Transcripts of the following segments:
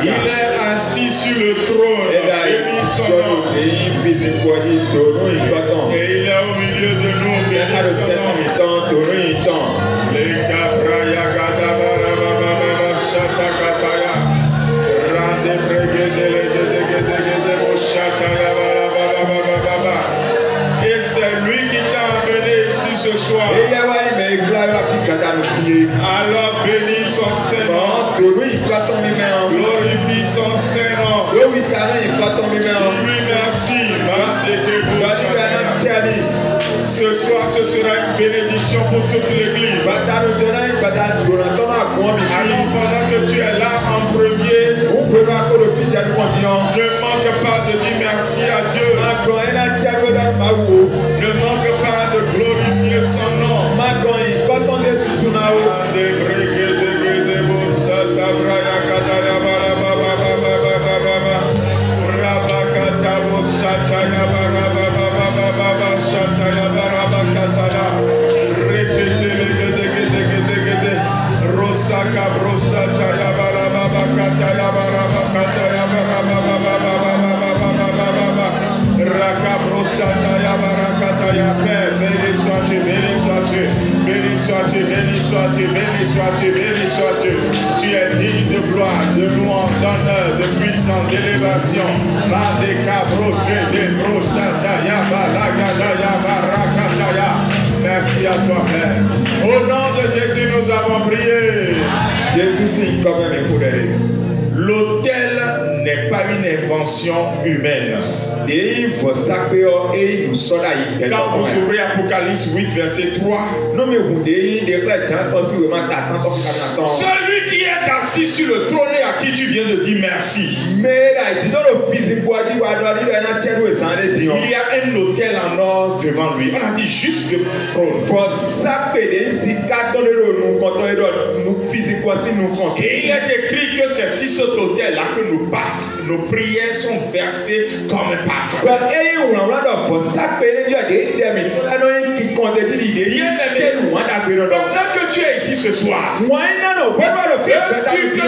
Il est assis sur le trône. Béni son nom. Et il est au milieu de nous. Béni son nom. Les Gabraya Gadabara Baba Shatakataya. Rande Bregedele Gedegede Moshataya Baba. Et c'est lui qui t'a amené ici ce soir. Alors bénis son Saint-Nom. Glorifie son Saint-Nom. Lui merci. Ce soir, ce sera une bénédiction pour toute l'église. Alors pendant que tu es là en premier, ne manque pas de dire merci à Dieu. Ne manque pas de glorifier son nom. Béni sois-tu, béni sois-tu, béni sois-tu, béni sois-tu, béni sois-tu, béni sois-tu. Tu es digne de gloire, de louange, d'honneur, de puissance, d'élévation. Merci à toi, Père. Au nom de Jésus, nous avons prié. L'autel n'est pas une invention humaine. Quand vous ouvrez Apocalypse 8, verset 3, celui qui est assis sur le trône et à qui tu viens de dire merci. Il y a un autel en or devant lui. On a dit juste le trône. Et il est écrit que c'est sur cet autel-là que nos prières sont versées comme un parfum. Pendant que tu es ici ce soir, que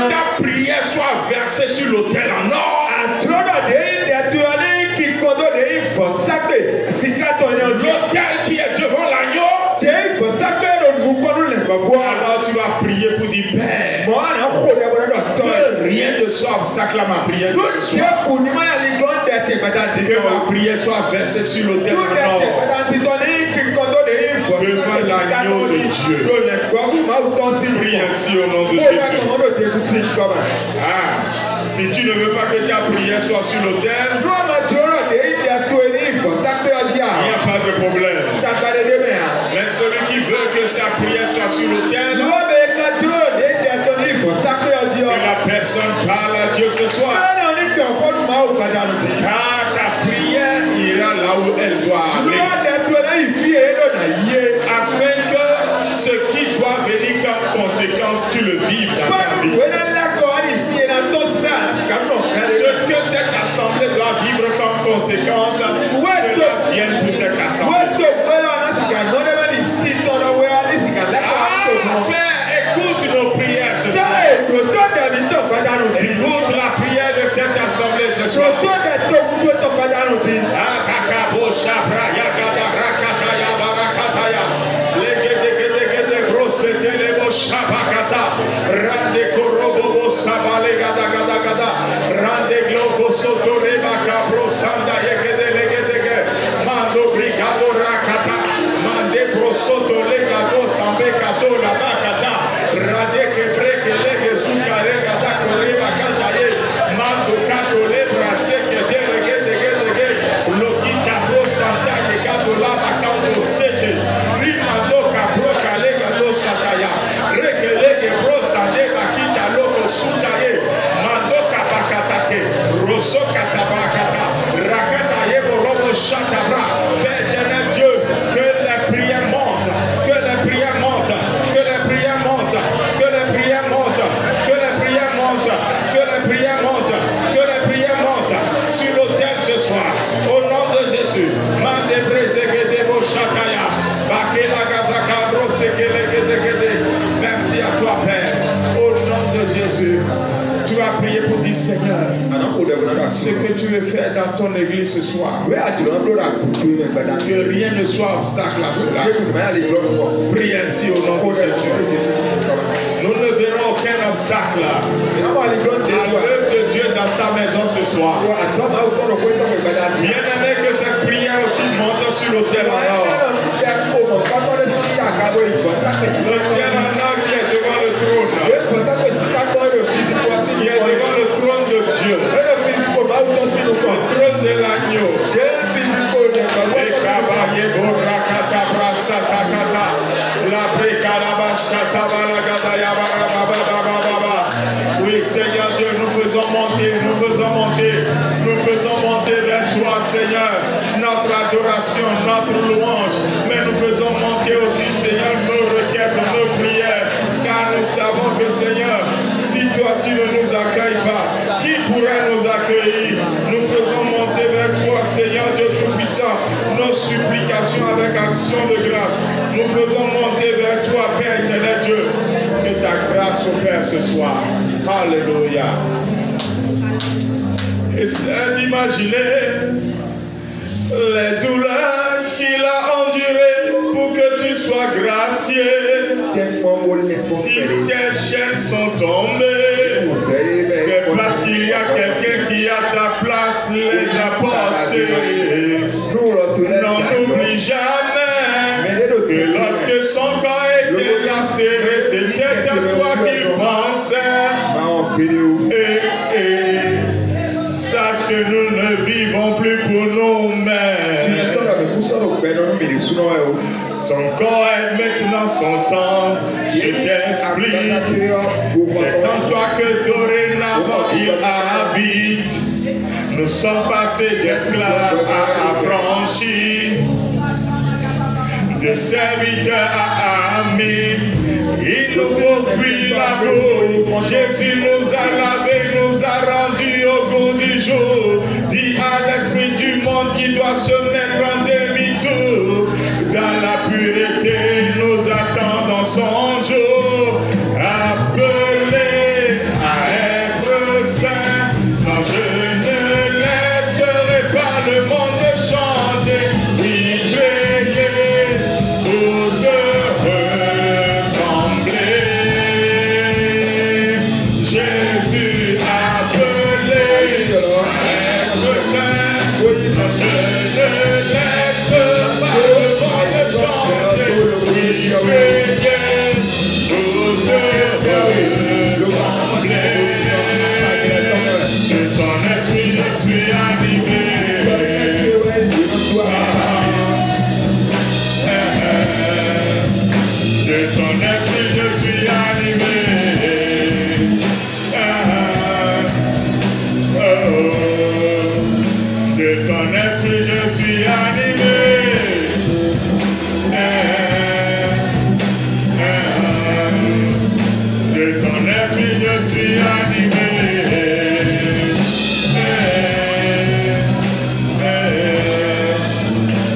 ta prière soit versée sur l'autel en or. L'autel qui est devant l'agneau. Alors tu vas prier pour dire Père, que rien ne soit obstacle à ma prière. Que ma prière soit versée sur l'autel devant l'agneau de Dieu. Prie ainsi au nom de Jésus. Si tu ne veux pas que ta prière soit sur l'autel, il n'y a pas de problème. Mais celui qui veut que sa prière soit sur l'autel, que la personne parle à Dieu ce soir. Car ta prière ira là où elle doit aller. Afin que ce qui doit venir comme conséquence, tu le vives dans ta vie. Ce que cette assemblée doit vivre comme conséquence, cela vienne pour cette assemblée. Père, écoute nos prières ce soir. Écoute la prière de cette assemblée ce soir. Rande korobo sabale gada gada gada rande globo soto reba capro sanda yegede legede mando brigado rakata mande prosoto legado sambe kato la bakata rade kebreke lege zukare gada koreba kata ye mando kato le brase kede legede gede loki kato sanda yegado la bakando sete rimando capro kale gado sataya rekelege Sudaye, Mandoka Bakatake, Rosoka Tabaka. Seigneur, ce que tu veux faire dans ton église ce soir, que rien ne soit obstacle à cela. Prie ainsi au nom de Jésus. Nous ne verrons aucun obstacle à l'œuvre de Dieu dans sa maison ce soir. Bien-aimé, que cette prière aussi monte sur l'autel en or. L'autel en or qui est devant le trône. Qui est devant le trône de Dieu. Le trône de l'agneau. Oui, Seigneur Dieu, nous faisons monter vers toi, Seigneur, notre adoration, notre louange, mais nous faisons monter aussi, Seigneur, nos requêtes, nos prières, car nous savons que, Seigneur, si toi tu ne nous accueilles pas, qui pourra nous accueillir? Nous faisons monter vers toi, Seigneur Dieu Tout-Puissant, nos supplications avec action de grâce. Nous faisons monter vers toi, Père éternel Dieu, et ta grâce au Père ce soir. Alléluia. Essaie d'imaginer les douleurs qu'il a endurées pour que tu sois gracié. Si tes chaînes sont tombées, c'est parce qu'il y a quelqu'un qui à ta place les a portées. N'en oublie jamais que lorsque son corps était lacéré, c'était à toi qu'il pensait. Sache que nous ne vivons plus pour nous-mêmes. Ton corps est maintenant son temps. Je t'explique. C'est en toi que dorénavant il habite. Nous sommes passés d'esclaves à affranchis, de serviteurs à amis. Il nous faut fuir la boue. Jésus nous a lavés, nous a rendus au goût du jour. Dis à l'esprit du monde qui doit se mettre en demi-tour. Dans la pureté, nous attendons son jour. Appelé à être saint. Non, je ne laisserai pas le monde changer. Oui, priez pour te ressembler. Jésus appelé à être saint. Non, je ne laisse pas le monde changer. Oui, priez pour te ressembler. De ton esprit je suis animé. De ton esprit je suis animé. De ton esprit je suis animé. De ton esprit je suis animé.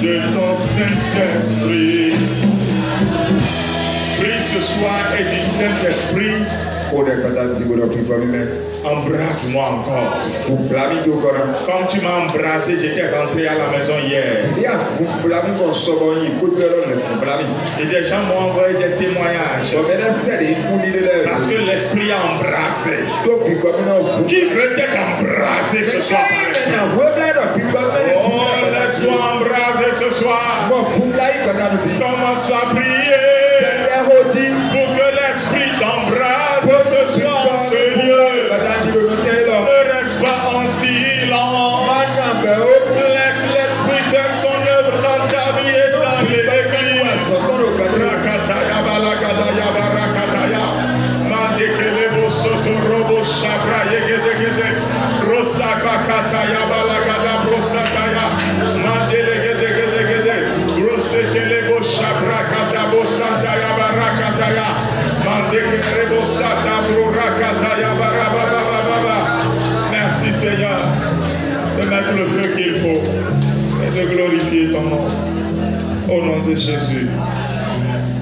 De ton Saint-Esprit. Prie ce soir et dis Saint-Esprit, embrasse-moi encore. Comme tu m'as embrassé, j'étais rentré à la maison hier. Et des gens m'ont envoyé des témoignages. Parce que l'Esprit a embrassé. Qui veut être embrassé ce soir par l'Esprit? Oh, laisse-moi embrasser ce soir. Commence à prier pour que l'Esprit t'embrasse ce soir en ce lieu. Ne reste pas en silence. Laisse l'Esprit faire son œuvre dans ta vie et dans l'église. Rakataya balakadaya barakataya. Mandekelebo soto robo shabra yegedegede. Rosakakataya balakada brosakaya. Mandelegedegedegede. Rosekelebo shabra katabo santaya barakataya. Mandekelebo sata brurakataya barababababa. Merci Seigneur de mettre le feu qu'il faut et de glorifier ton nom. Au nom de Jésus.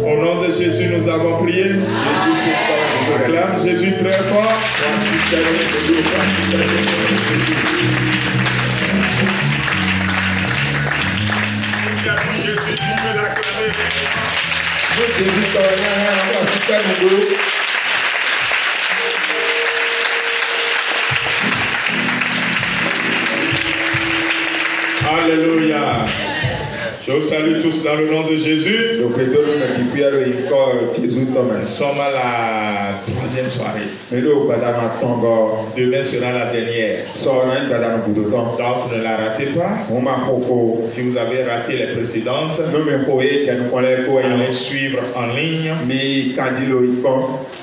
Au nom de Jésus, nous avons prié. Jésus, Jésus très fort. Jésus, tu peux l'acclamer. Alléluia. Je vous salue tous dans le nom de Jésus. Nous sommes à la troisième soirée. Demain sera la dernière. Donc ne la ratez pas. Si vous avez raté les précédentes, allez suivre en ligne.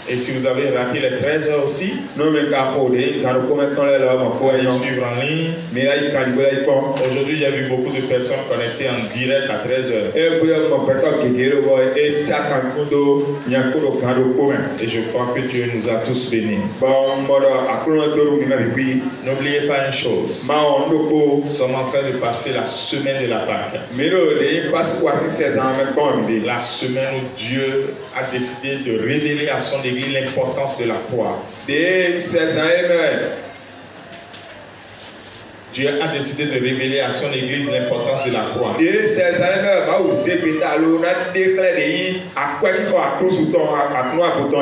Et si vous avez raté les 13 heures aussi, allez suivre en ligne. Aujourd'hui, j'ai vu beaucoup de personnes connectées en direct à 13 heures. Et je crois que Dieu nous a tous bénis. N'oubliez pas une chose. Nous sommes en train de passer la semaine de la Pâque. La semaine où Dieu a décidé de révéler à son Église l'importance de la croix. Dieu a décidé de révéler à son Église l'importance de la croix.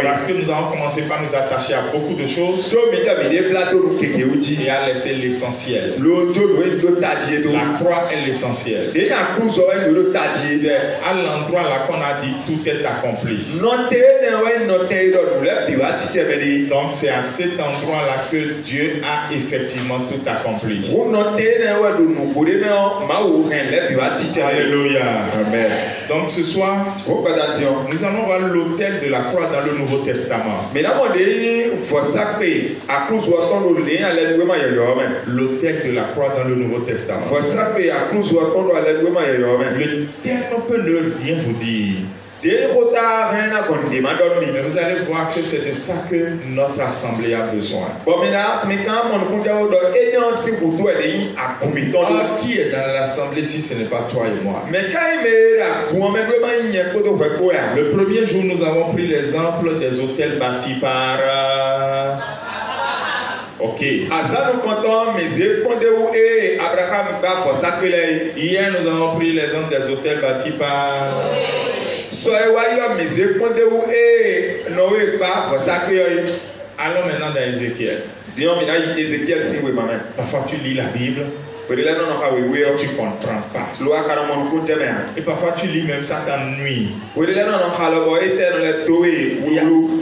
Parce que nous avons commencé par nous attacher à beaucoup de choses et à laisser l'essentiel. La croix est l'essentiel. C'est à l'endroit là qu'on a dit tout est accompli. Donc c'est à cet endroit là que Dieu a effectivement tout accompli. Alléluia. Amen. Donc ce soir, nous allons voir l'autel de la croix dans le Nouveau Testament. L'autel de la croix dans le Nouveau Testament. Le terme peut ne rien vous dire. Mais vous allez voir que c'est de ça que notre assemblée a besoin. Qui est dans l'assemblée si ce n'est pas toi et moi? Le premier jour, nous avons pris l'exemple des hôtels bâtis par... Ok. Hier, nous avons pris l'exemple des hôtels bâtis par... Allons maintenant dans Ézéchiel. Parfois tu lis la Bible, tu ne comprends pas. Et parfois tu lis même ça t'ennuie.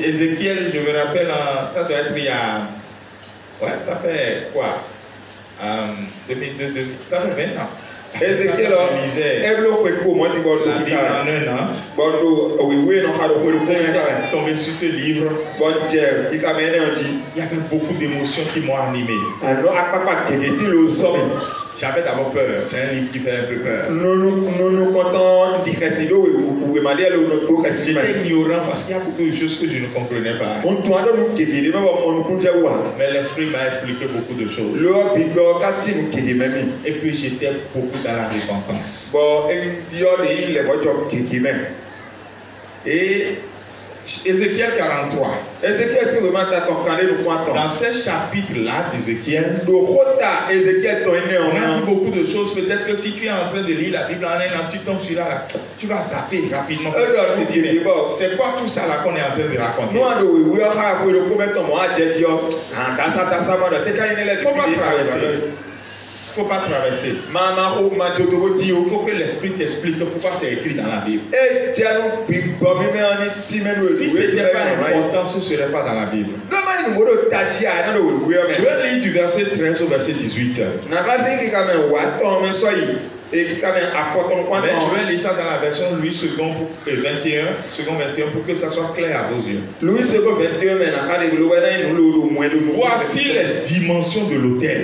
Ézéchiel, je me rappelle, ça doit être il y a... Ouais, ça fait quoi? Ça fait 20 ans. Ézéchiel, tombé sur ce livre, il y avait beaucoup d'émotions qui m'ont animé. J'avais d'abord peur, c'est un livre qui fait un peu peur. J'étais ignorant parce qu'il y a beaucoup de choses que je ne comprenais pas. Mais l'Esprit m'a expliqué beaucoup de choses. Et puis j'étais beaucoup dans la repentance. Et Ézéchiel 43. Dans ce chapitre-là d'Ézéchiel, on a dit beaucoup de choses. Peut-être que si tu es en train de lire la Bible en un an, tu tombes sur là, tu vas zapper rapidement. C'est quoi tout ça là qu'on est en train de raconter? Il ne faut pas traverser. Il faut que l'Esprit t'explique pourquoi c'est écrit dans la Bible. Si ce n'était pas important, ce ne serait pas dans la Bible. Je vais lire du verset 13 au verset 18. Mais je vais lire ça dans la version Louis II 21 pour que ça soit clair à vos yeux. Voici les dimensions de l'autel.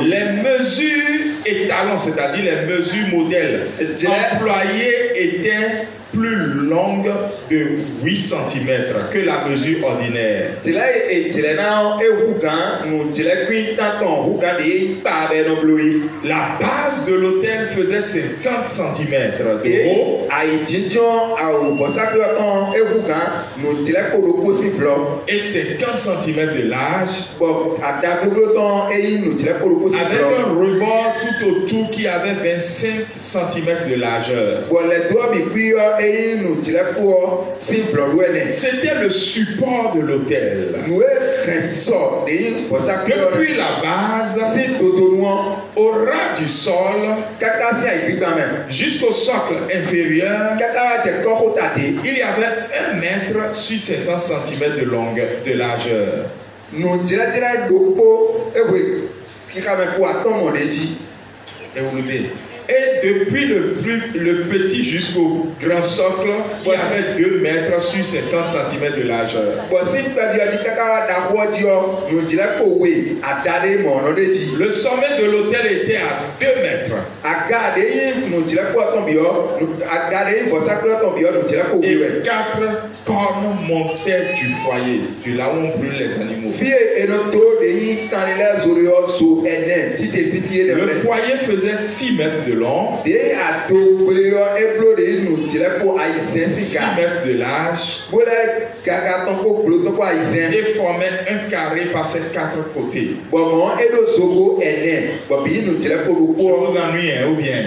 Les mesures étalons, c'est-à-dire les mesures modèles employées étaient plus longue de 8 cm que la mesure ordinaire. La base de l'autel faisait 50 cm de haut et 50 cm de large, avec un rebord tout autour qui avait 25 cm de largeur. C'était le support de l'autel. Depuis la base au ras du sol jusqu'au socle inférieur, il y avait 1 mètre sur 50 cm de longueur, de largeur. Et depuis le petit jusqu'au grand socle, il y avait 2 mètres sur 50 cm de largeur. Le sommet de l'autel était à 2 mètres. Et 4 cornes montaient du foyer, du là où on brûle les animaux. Le foyer faisait 6 mètres de long, 6 mètres de large, et formait un carré par ses 4 côtés. Vous ennuie, hein, ou bien?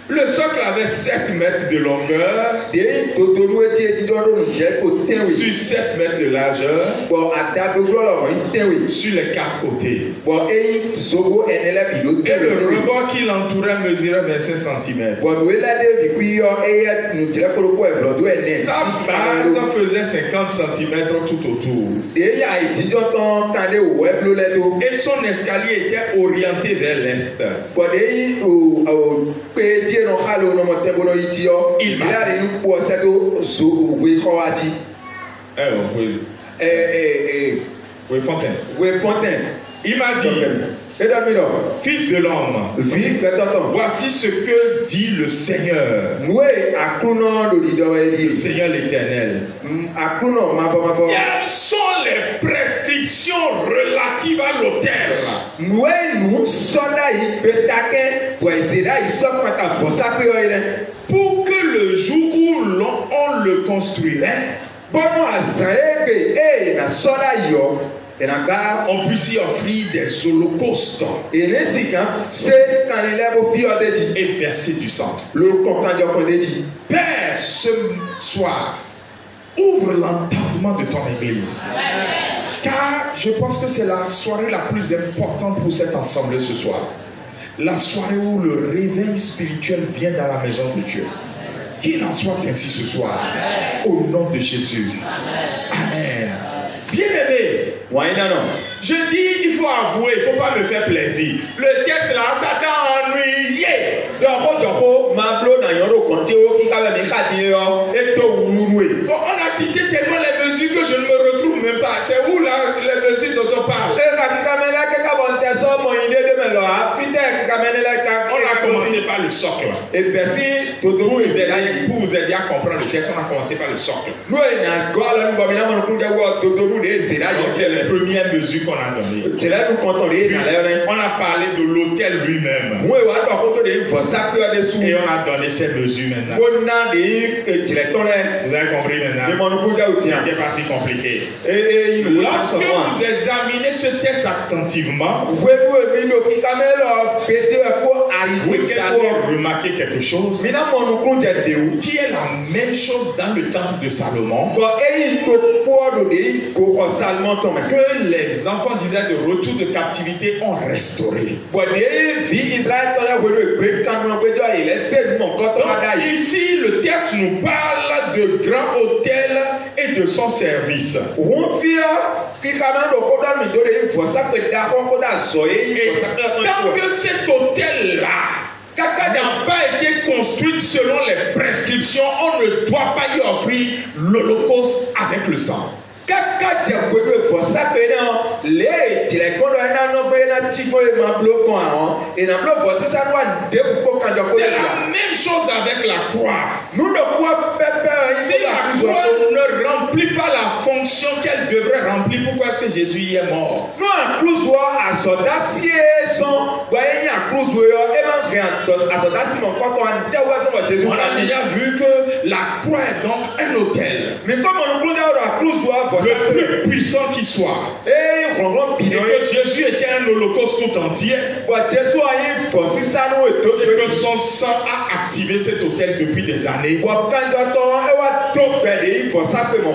Le socle avait 7 mètres de longueur sur 7 mètres de largeur sur les 4 côtés. Et le rebord qui l'entourait mesurait 25 cm. Sa base faisait 50 cm tout autour. Et son escalier était orienté vers l'est. Il m'a dit, fils de l'homme, voici ce que dit le Seigneur, le Seigneur l'Éternel. Quelles sont les prescriptions relatives à l'autel? Pour que le jour où on le construirait, on puisse y offrir des holocaustes et verser du sang. Père, ce soir, ouvre l'entendement de ton église. Car je pense que c'est la soirée la plus importante pour cet ensemble ce soir. La soirée où le réveil spirituel vient dans la maison de Dieu. Qu'il en soit ainsi ce soir. Au nom de Jésus. Amen. Bien-aimé, je dis, il faut avouer, il ne faut pas me faire plaisir. Le texte là, ça t'a ennuyé. Bon, on a cité tellement les mesures que je ne me retrouve même pas. C'est où là les mesures dont on parle? On a commencé par le socle. Pour vous aider à comprendre le texte, on a commencé par le socle. C'est la première mesure qu'on a donnée. On a parlé de l'autel lui-même. Et on a donné ces mesures maintenant. Vous avez compris maintenant? C'était pas si compliqué. Lorsque vous examinez ce texte attentivement, vous allez remarquer quelque chose qui est la même chose dans le temple de Salomon, que les enfants d'Israël de retour de captivité ont restauré. Ici, le texte nous parle de grand autel et de son service. Et tant que cet autel-là n'a pas été construit selon les prescriptions, on ne doit pas y offrir l'holocauste avec le sang. Kaka jagwe for sapena le tile kondo ena no be na tiko e ma bloquant et na bloc for ça doit de ko kan jo ko. C'est la même chose avec la croix. Nous ne pouvons pas si la croix ne remplit pas la fonction qu'elle devrait remplir, pourquoi est-ce que Jésus y est mort? Non, la croix a soldasier son voyez la croix et man rien à soldasier mon quand on de Jésus. On a déjà vu que la croix est donc un autel. Mais comme on nous dit la croix le plus puissant qui soit. Et que Jésus était un holocauste tout entier. Et que son sang a activé cet autel depuis des années.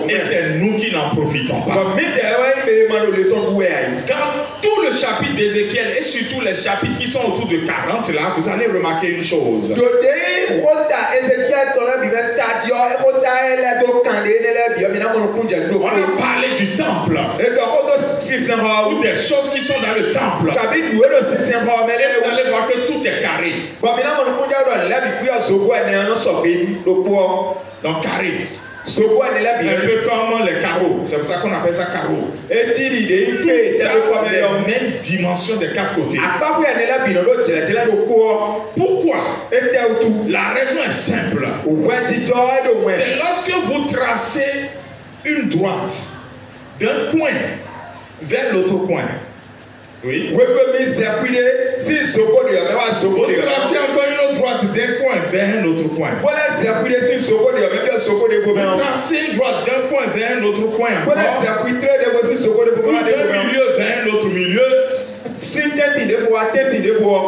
Et c'est nous qui n'en profitons pas. Dans tout le chapitre d'Ézéchiel et surtout les chapitres qui sont autour de 40 là, vous allez remarquer une chose. On a parlé du temple. Ou des choses qui sont dans le temple. Et vous allez voir que tout est carré. Donc carré. Un peu comme les carreaux. C'est pour ça qu'on appelle ça carreau. Et il les mêmes dimensions des quatre côtés. Pourquoi? La raison est simple. C'est lorsque vous tracez une droite d'un point vers l'autre point. Oui. Vous tracez encore une autre droite d'un point vers un autre point. Vous tracez une droite d'un point vers un autre point. D'un milieu vers un autre milieu.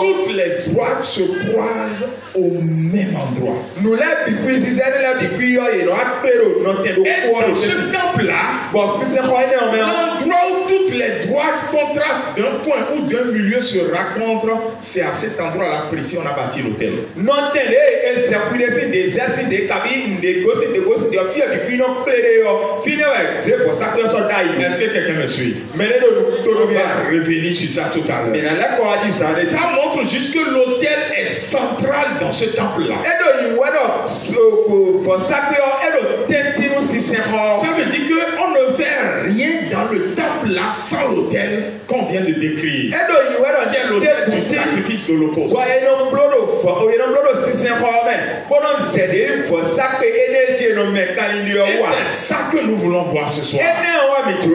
Toutes les droites se croisent au même endroit. Et dans ce temple-là, l'endroit où toutes les droites contrastent d'un point ou d'un milieu se rencontrent, c'est à cet endroit-là précis on a bâti l'autel. Est-ce que quelqu'un me suit? On va revenir sur ça tout à l'heure. Ça montre juste que l'autel est central dans ce temple-là. Ça veut dire qu'on ne fait rien dans le temple-là sans l'autel qu'on vient de décrire. C'est l'autel du sacrifice de l'Holocauste. Et c'est ça que nous voulons voir ce soir. Si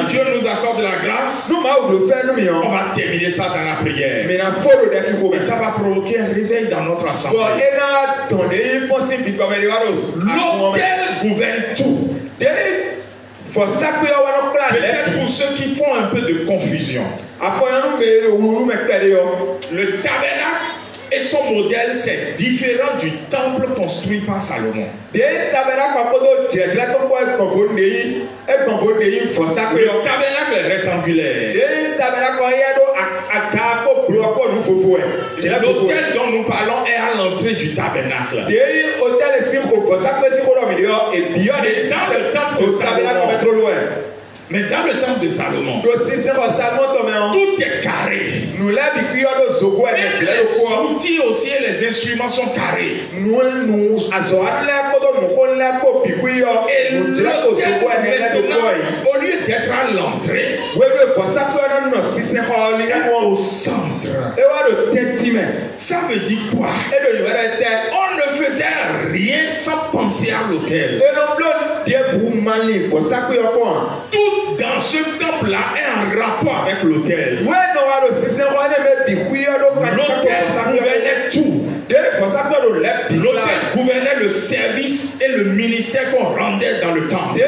Dieu nous accorde la grâce, on va terminer ça dans la prière. Et ça va provoquer un réveil dans notre assemblée. L'autel gouverne tout. Peut-être pour ceux qui font un peu de confusion. Le tabernacle et son modèle, c'est différent du temple construit par Salomon. Le tabernacle est rectangulaire. L'autel dont nous parlons est à l'entrée du tabernacle. Mais dans le temple de Salomon, tout est carré. Même les outils aussi et les instruments sont carrés. Et l'autel maintenant, au lieu d'être à l'entrée, est au centre. Ça veut dire quoi? On ne faisait rien sans penser à l'autel. Tout dans ce temple-là est en rapport avec l'autel. L'autel gouvernait tout. L'autel gouvernait le service et le ministère qu'on rendait dans le temple.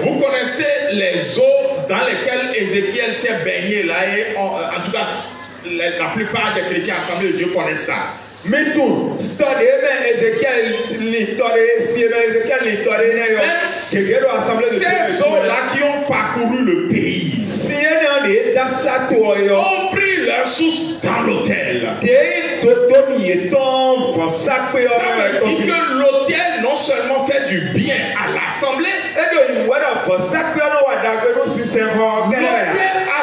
Vous connaissez les eaux dans lesquelles Ézéchiel s'est baigné là, et en tout cas la plupart des chrétiens assemblés de Dieu connaissent ça. Mais tout, ces eaux-là qui ont parcouru le pays ont pris leur source dans l'autel. Ça veut dire que l'autel non seulement fait du bien à l'assemblée, l'autel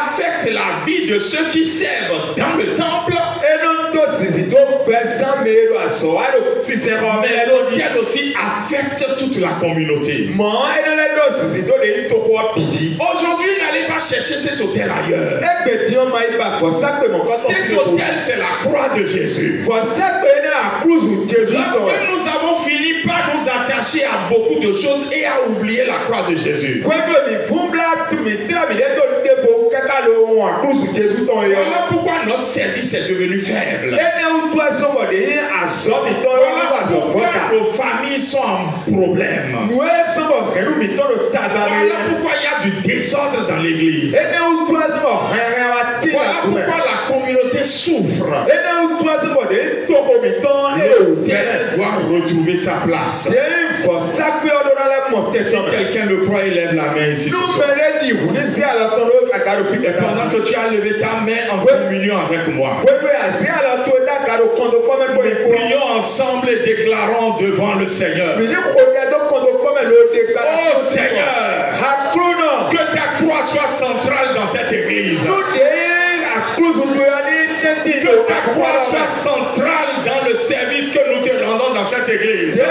affecte la vie de ceux qui servent dans le temple. Mais l'autel aussi affecte toute la communauté. Aujourd'hui, n'allez pas chercher cet autel ailleurs. Cet autel, c'est la croix de Jésus. Lorsque nous avons fini par nous attacher à beaucoup de choses et à oublier la croix de Jésus. Voilà pourquoi notre service est devenu faible. Voilà pourquoi nos familles sont en problème. Voilà pourquoi il y a du désordre dans l'église. Voilà pourquoi la communauté souffre. L'autel doit retrouver sa place. Si quelqu'un le croit, il lève la main ici. Pendant que tu as levé ta main en communion avec moi, prions ensemble et déclarons devant le Seigneur. Oh Seigneur, que ta croix soit centrale dans cette église. Que ta croix soit centrale dans le service que nous te rendons dans cette église. Que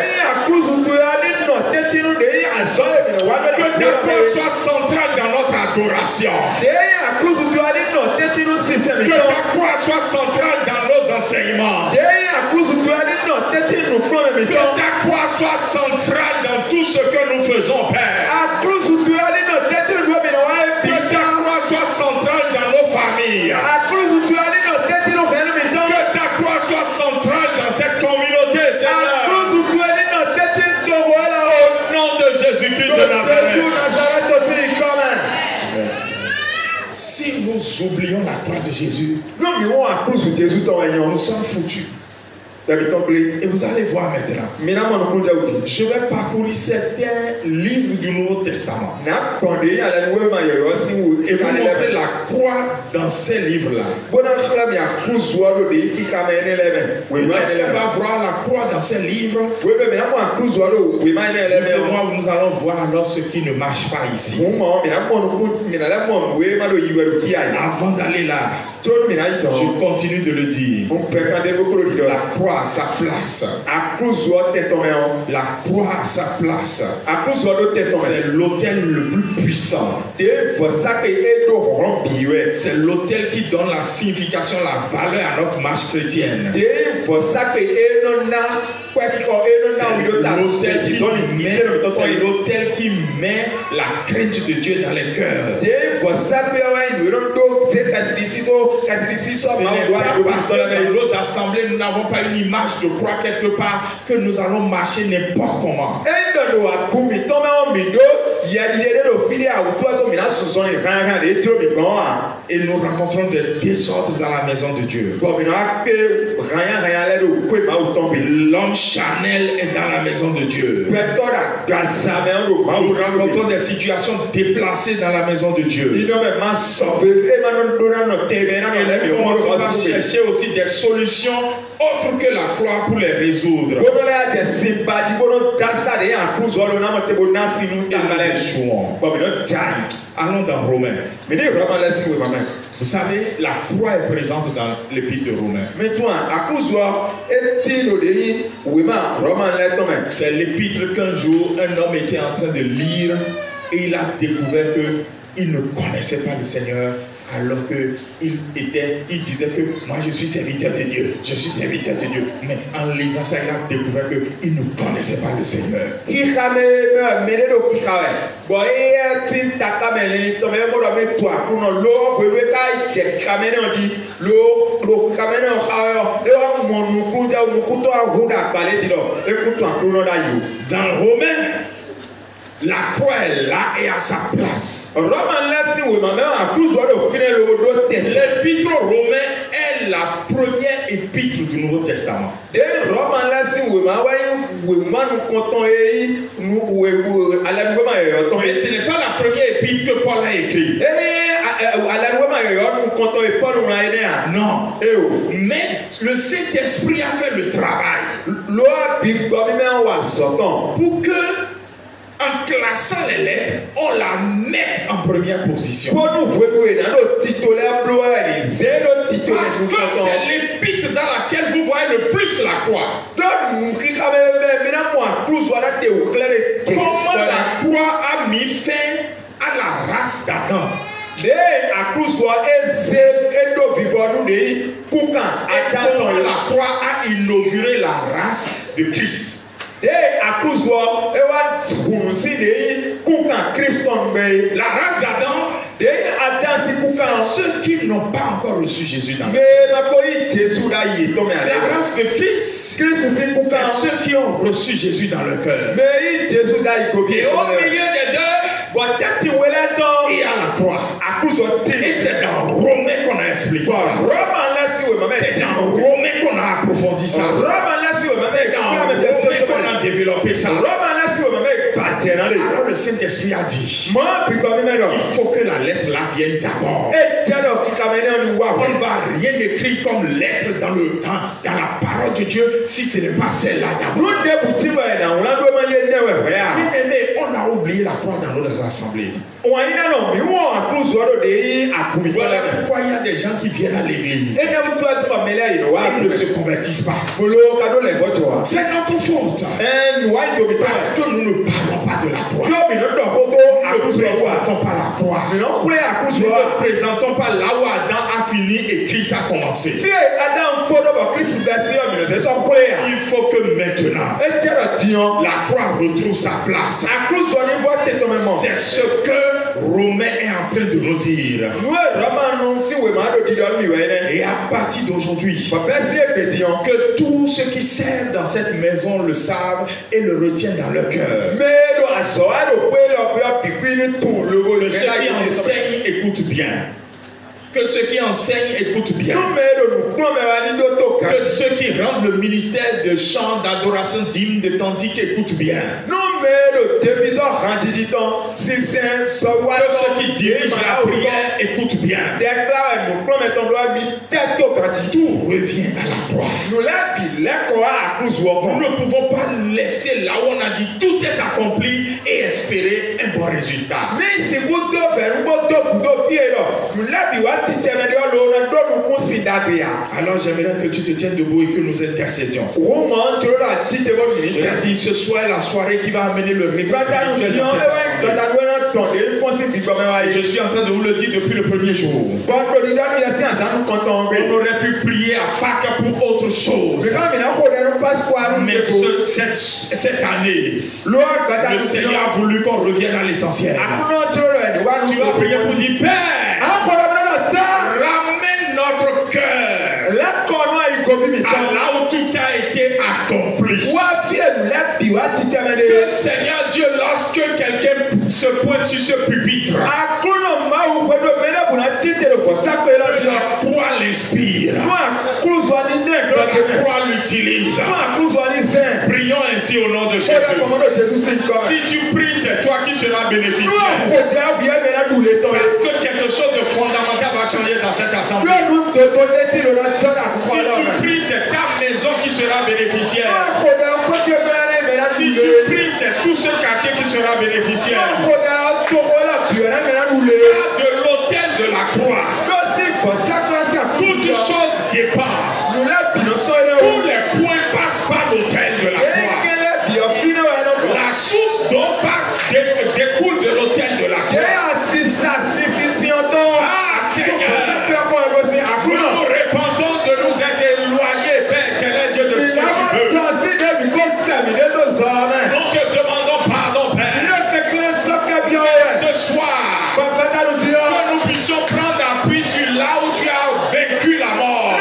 ta croix soit centrale dans notre adoration. Que ta croix soit centrale dans nos enseignements. Que ta croix soit centrale dans tout ce que nous faisons, Père. Que ta croix soit centrale dans nos familles. Que ta croix soit centrale dans cette communauté, Seigneur. Au nom de Jésus-Christ de Nazareth. Si nous oublions la croix de Jésus, nous sommes foutus. Et vous allez voir maintenant. Je vais parcourir certains livres du Nouveau Testament. Et vous montrer la croix dans ces livres-là. Est-ce qu'on va voir la croix dans ces livres? Nous allons voir alors ce qui ne marche pas ici. Avant d'aller là, je continue de le dire. La croix à sa place. La croix à sa place. C'est l'autel le plus puissant. C'est l'autel qui donne la signification, la valeur à notre marche chrétienne. C'est l'autel qui met la crainte de Dieu dans les cœurs. Dans nos assemblées, nous n'avons pas une image de croix quelque part que nous allons marcher n'importe comment. Et nous rencontrons des désordres dans la maison de Dieu. L'homme charnel est dans la maison de Dieu. Nous rencontrons des situations déplacées dans la maison de Dieu. Et nous commençons à chercher aussi des solutions autres que la croix pour les résoudre. Allons dans Romains. Vous savez, la croix est présente dans l'épître de Romains. C'est l'épître qu'un jour un homme était en train de lire et il a découvert qu'il ne connaissait pas le Seigneur, alors qu'il disait que moi je suis serviteur de Dieu, je suis serviteur de Dieu. Mais en lisant ça, il a découvert qu'il ne connaissait pas le Seigneur. Dans Romains, la croix est là et à sa place. L'épître aux Romains est la première épître du Nouveau Testament. Et ce n'est pas la première épître que Paul a écrite. Non. Mais le Saint-Esprit a fait le travail pour que en classant les lettres, on la met en première position. Parce que c'est l'épître dans laquelle vous voyez le plus la croix. Comment la croix a mis fin à la race d'Adam? La croix a inauguré la race de Christ. La race d'Adam, c'est ceux qui n'ont pas encore reçu Jésus dans leur cœur. La race de Christ, c'est ceux qui ont reçu Jésus dans leur cœur. Et au milieu des deux, il y a la croix. Et c'est dans Romains qu'on a expliqué ça. C'est dans Romains qu'on a approfondi ça. C'est dans Romains qu'on a développé ça. Alors le Saint-Esprit a dit, il faut que la lettre là vienne d'abord. On ne va rien écrire comme lettre dans la parole de Dieu si ce n'est pas celle-là d'abord. Mais on a oublié la croix dans nos assemblées. Voilà pourquoi il y a des gens qui viennent à l'église. Ils ne se convertissent pas. C'est notre faute. Parce que nous ne parlons pas de la croix. Nous ne présentons pas la croix. Nous ne présentons pas là où Adam a fini et Christ a commencé. Il faut que maintenant la croix retrouve sa place. C'est ce que Romain est en train de nous dire. Et à partir d'aujourd'hui, que tous ceux qui servent dans cette maison le savent et le retiennent dans leur cœur. Que ceux qui enseignent écoutent bien. Que ceux qui enseignent écoutent bien. Que ceux qui rendent le ministère de chant, d'adoration, d'hymne, de cantique écoutent bien. Que ceux qui dirigent la prière écoutent bien. Tout revient à la croix. Nous ne pouvons pas laisser là où on a dit tout est accompli et espérer un bon résultat. Alors j'aimerais que tu te tiennes debout et que nous intercédions. Il a dit ce soir la soirée qui va amener le réveil. Je suis en train de vous le dire depuis le premier jour. On aurait pu prier à Pâques pour autre chose. Mais cette année, le Seigneur a voulu qu'on revienne à l'essentiel. Tu vas prier pour dire Père, ramène notre cœur à là où tout a été accompli. Que Seigneur Dieu, lorsque quelqu'un se pointe sur ce pupitre, la croix l'inspire, la croix l'utilise. Prions ainsi au nom de Jésus. Si tu pries, c'est toi qui seras bénéficiaire. Parce que quelque chose de fondamental va changer dans cette assemblée. Si tu pries, c'est ta maison qui sera bénéficiaire. Si tu pries, c'est tout ce quartier qui sera bénéficiaire. De l'autel de la croix, toute chose dépend. Tous les points passent par l'autel de la croix. La source d'eau découle de l'autel de la croix. Ah Seigneur, nous nous répandons de nous être éloignés, Père, quel est Dieu de ce que tu veux. Nous te demandons pardon, Père. Ce soir, que nous puissions prendre appui sur là où tu as vaincu la mort.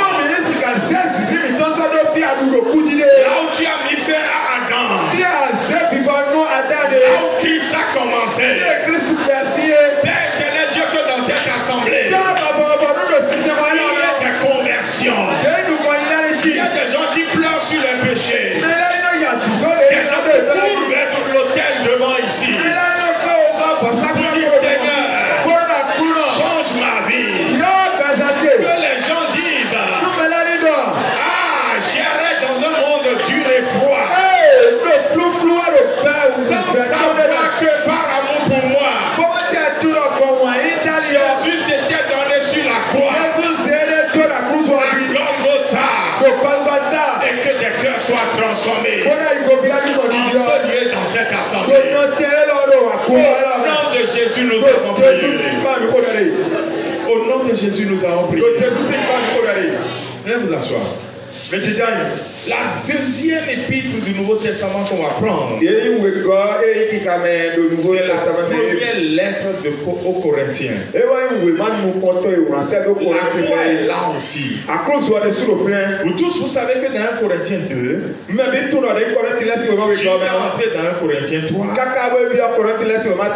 transformés en ce lieu dans cette assemblée. Au nom de Jésus, nous avons prié. Au nom de Jésus, nous avons prié. Viens vous asseoir. La deuxième épître du Nouveau Testament qu'on va prendre, c'est la première lettre aux Corinthiens. La croix est là aussi. Vous tous, vous savez que dans 1 Corinthiens 2, si vous entrez dans 1 Corinthiens 3,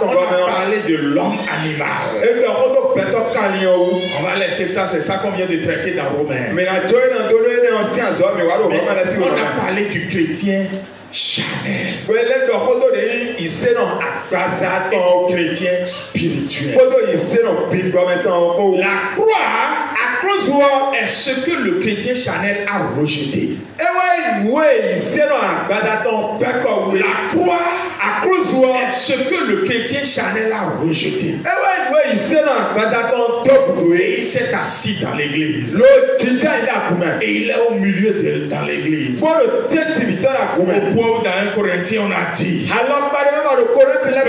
on va parler de l'homme animal. On va laisser ça, c'est ça qu'on vient de traiter dans Romains. On a parlé du chrétien charnel et du chrétien spirituel. La croix est ce que le chrétien charnel a rejeté. La croix est ce que le chrétien charnel a rejeté. Et il s'est assis dans l'église. Et il est au milieu dans l'église. Au point où dans 1 Corinthiens on a dit que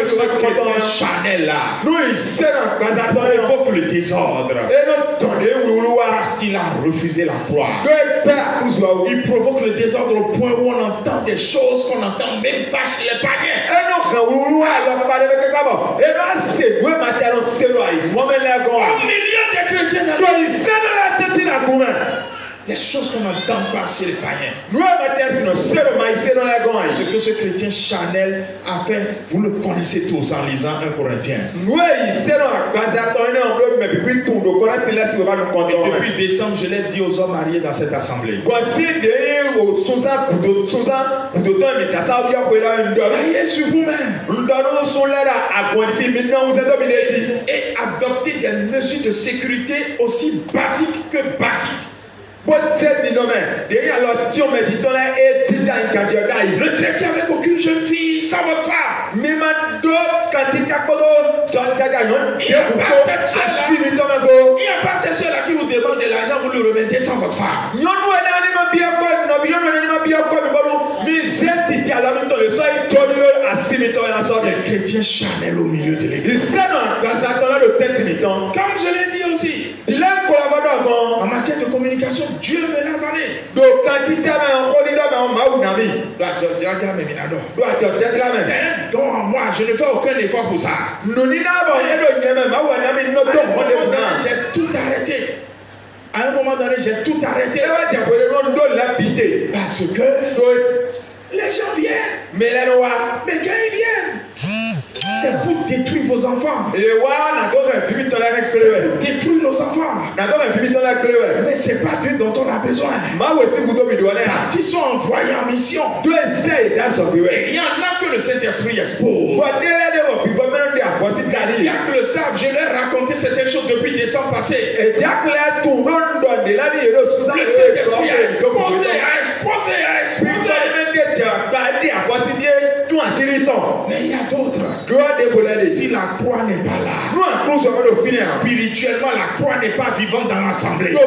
ce chrétien charnel là provoque le désordre. Parce qu'il a refusé la croix. Il provoque le désordre au point où on entend des choses qu'on n'entend même pas chez les païens. Au milieu des chrétiens, les choses qu'on n'entend pas chez les païens. Ce que ce chrétien charnel a fait, vous le connaissez tous en lisant 1 Corinthiens. Et depuis décembre, je l'ai dit aux hommes mariés dans cette assemblée. Veillez sur vous-même. Et adoptez des mesures de sécurité aussi basiques que basiques. Ne traitez avec aucune jeune fille sans votre femme. Il n'y a pas cette soeur-là qui vous demande de l'argent, vous le remettez sans votre femme. Les chrétiens charnels au milieu de l'église. Comme je l'ai dit aussi, en matière de communication, Dieu me l'a donné. C'est un don en moi, je ne fais aucun effort pour ça. J'ai tout arrêté. À un moment donné, j'ai tout arrêté. Parce que les gens viennent. Mais quand ils viennent, c'est pour détruire vos enfants. Détruire nos enfants. Mais ce n'est pas d'eux dont on a besoin. Parce qu'ils sont envoyés en mission. Et il y en a que le Saint-Esprit expose. Les diacres le savent. Je leur ai raconté certaines choses depuis décembre passé. Le Saint-Esprit a exposé. Mais il y a d'autres. Si la croix n'est pas là, spirituellement la croix n'est pas vivante dans l'assemblée. Si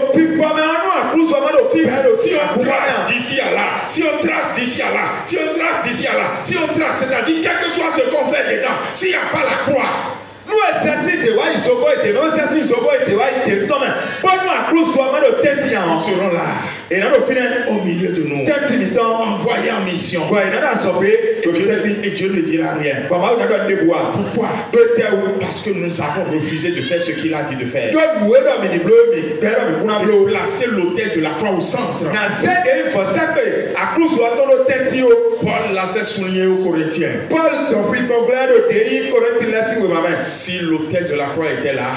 on trace d'ici à là, si on trace d'ici à là, si on trace d'ici à là, si on trace, c'est-à-dire quel que soit ce qu'on fait dedans, s'il n'y a pas la croix, nous serons là. Au milieu de nous, envoyés en mission. Et Dieu ne dira rien. Pourquoi? Parce que nous avons refusé de faire ce qu'il a dit de faire. Placer l'autel de la croix au centre. Paul l'avait souligné aux Corinthiens. Si l'autel de la croix était là,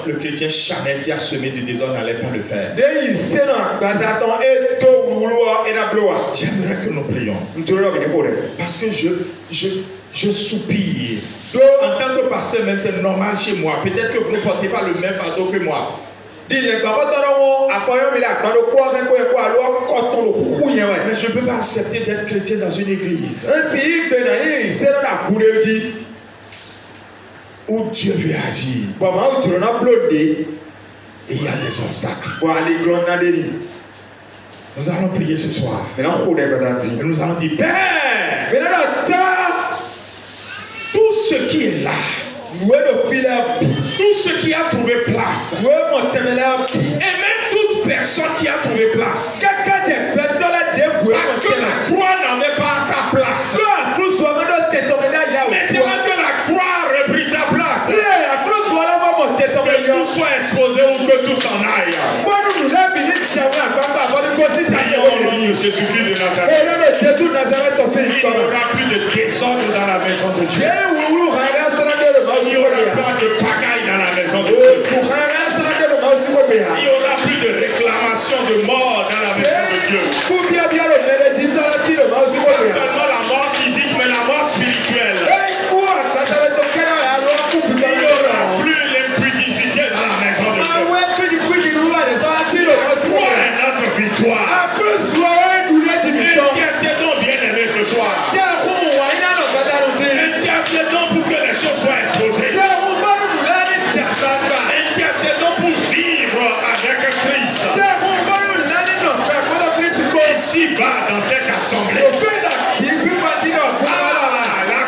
le chrétien charnel qui a semé du désordre n'allait pas le faire. J'aimerais que nous prions. Parce que je soupire. En tant que pasteur, mais c'est normal chez moi. Peut-être que vous ne portez pas le même fardeau que moi. Mais je ne peux pas accepter d'être chrétien dans une église où Dieu veut agir. Et il y a des obstacles. Nous allons prier ce soir. Et nous allons dire, Père, tout ce qui est là, tout ce qui a trouvé place, et même toute personne qui a trouvé place, parce que la croix n'avait pas sa place, maintenant que la croix a repris sa place, que tout soit exposé ou que tout s'en aille. Prions au nom de Jésus-Christ de Nazareth. Il n'y aura plus de désordre dans la maison de Dieu. Il n'y aura pas de pagaille dans la maison de Dieu. Il n'y aura plus de réclamation de mort dans la maison de Dieu. Pas seulement la mort physique, mais la mort spirituelle. Il n'y aura plus l'impudicité dans la maison de Dieu. La croix est notre victoire. Intercédons bien aimés ce soir. Intercédons pour que les choses soient exposées. Intercédons pour vivre avec Christ. Ici-bas dans cette assemblée. La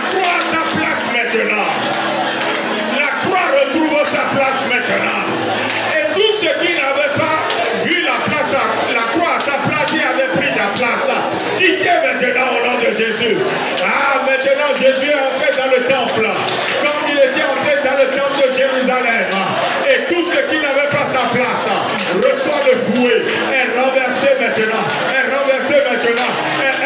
croix a sa place maintenant. La croix retrouve sa place maintenant. Et tous ceux qui n'avaient pas vu la croix à sa place et avaient pris la place, quittez maintenant au nom de Jésus. Maintenant Jésus est entré dans le temple, comme il était entré dans le temple de Jérusalem. Et tous ceux qui n'avaient pas sa place, reçoivent le fouet, est renversé maintenant, est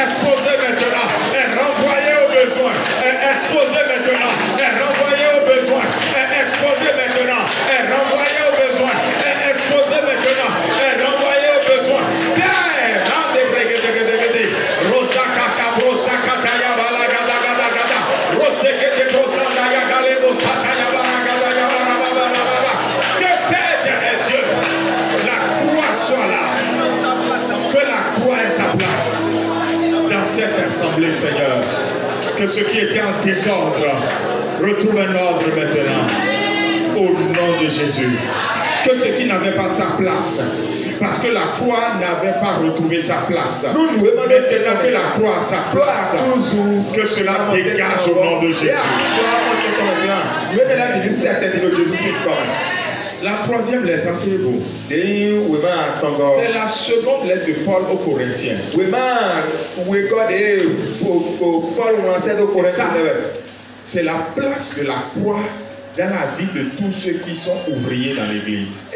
exposé maintenant, est renvoyé au besoin, est exposé maintenant, est renvoyé au besoin, est exposé maintenant, est renvoyé au besoin, est exposé maintenant, est renvoyé au besoin. Que Père Dieu, la croix soit là, que la croix ait sa place dans cette assemblée, Seigneur. Que ce qui était en désordre retrouve un ordre maintenant, au nom de Jésus. Que ce qui n'avait pas sa place, parce que la croix n'avait pas retrouvé sa place, maintenant que la croix a sa place, que cela dégage au nom de Jésus. La troisième lettre, asseyez-vous. C'est la seconde lettre de Paul aux Corinthiens. C'est la place de la croix dans la vie de tous ceux qui sont ouvriers dans l'église.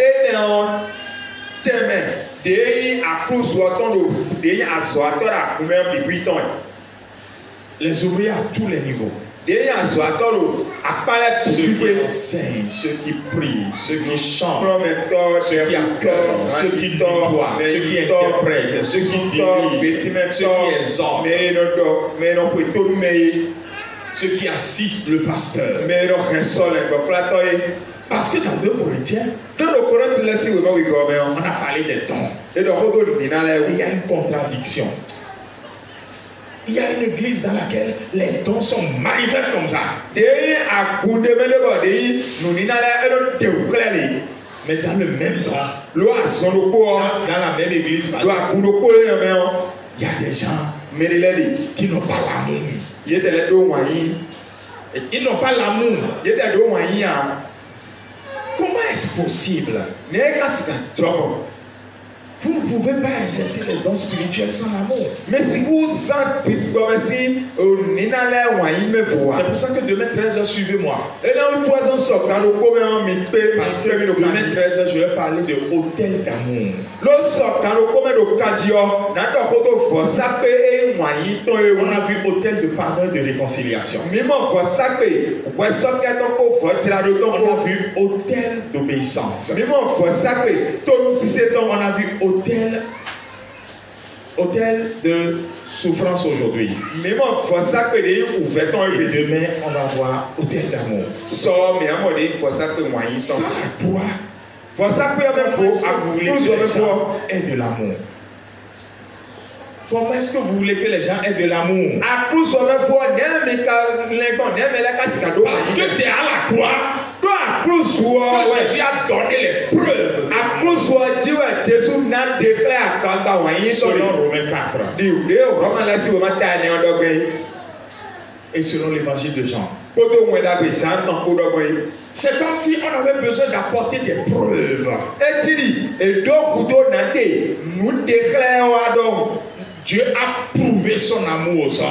Les ouvriers à tous les niveaux. Ceux qui enseignent, ceux qui prient, ceux qui chantent, ceux qui accordent, ceux qui tutoient, ceux qui interprètent, ceux qui dirigent, ceux qui exhortent, ceux qui assistent le pasteur. Parce que dans 2 Corinthiens, on a parlé des dons. Et il y a une contradiction. Il y a une église dans laquelle les dons sont manifestes comme ça. Mais dans le même temps, dans la même église, il y a des gens qui n'ont pas l'amour. Ils n'ont pas l'amour. Comment est-ce possible? Vous ne pouvez pas exercer les dons spirituels sans l'amour. Mais si vous c'est pour ça que demain 13h, suivez-moi. Parce que demain 13h, je vais parler de hôtel d'amour. On a vu hôtel de pardon et de réconciliation. On a vu hôtel d'obéissance. On a vu hôtel de souffrance aujourd'hui. Et demain, on va voir hôtel d'amour. Sans la croix, vous voulez que les gens aient de l'amour. Comment est-ce que vous voulez que les gens aient de l'amour? Parce que c'est à la croix Jésus a donné les preuves. Selon Romains 4. Et selon l'évangile de Jean. C'est comme si on avait besoin d'apporter des preuves. Dieu a prouvé son amour au sol.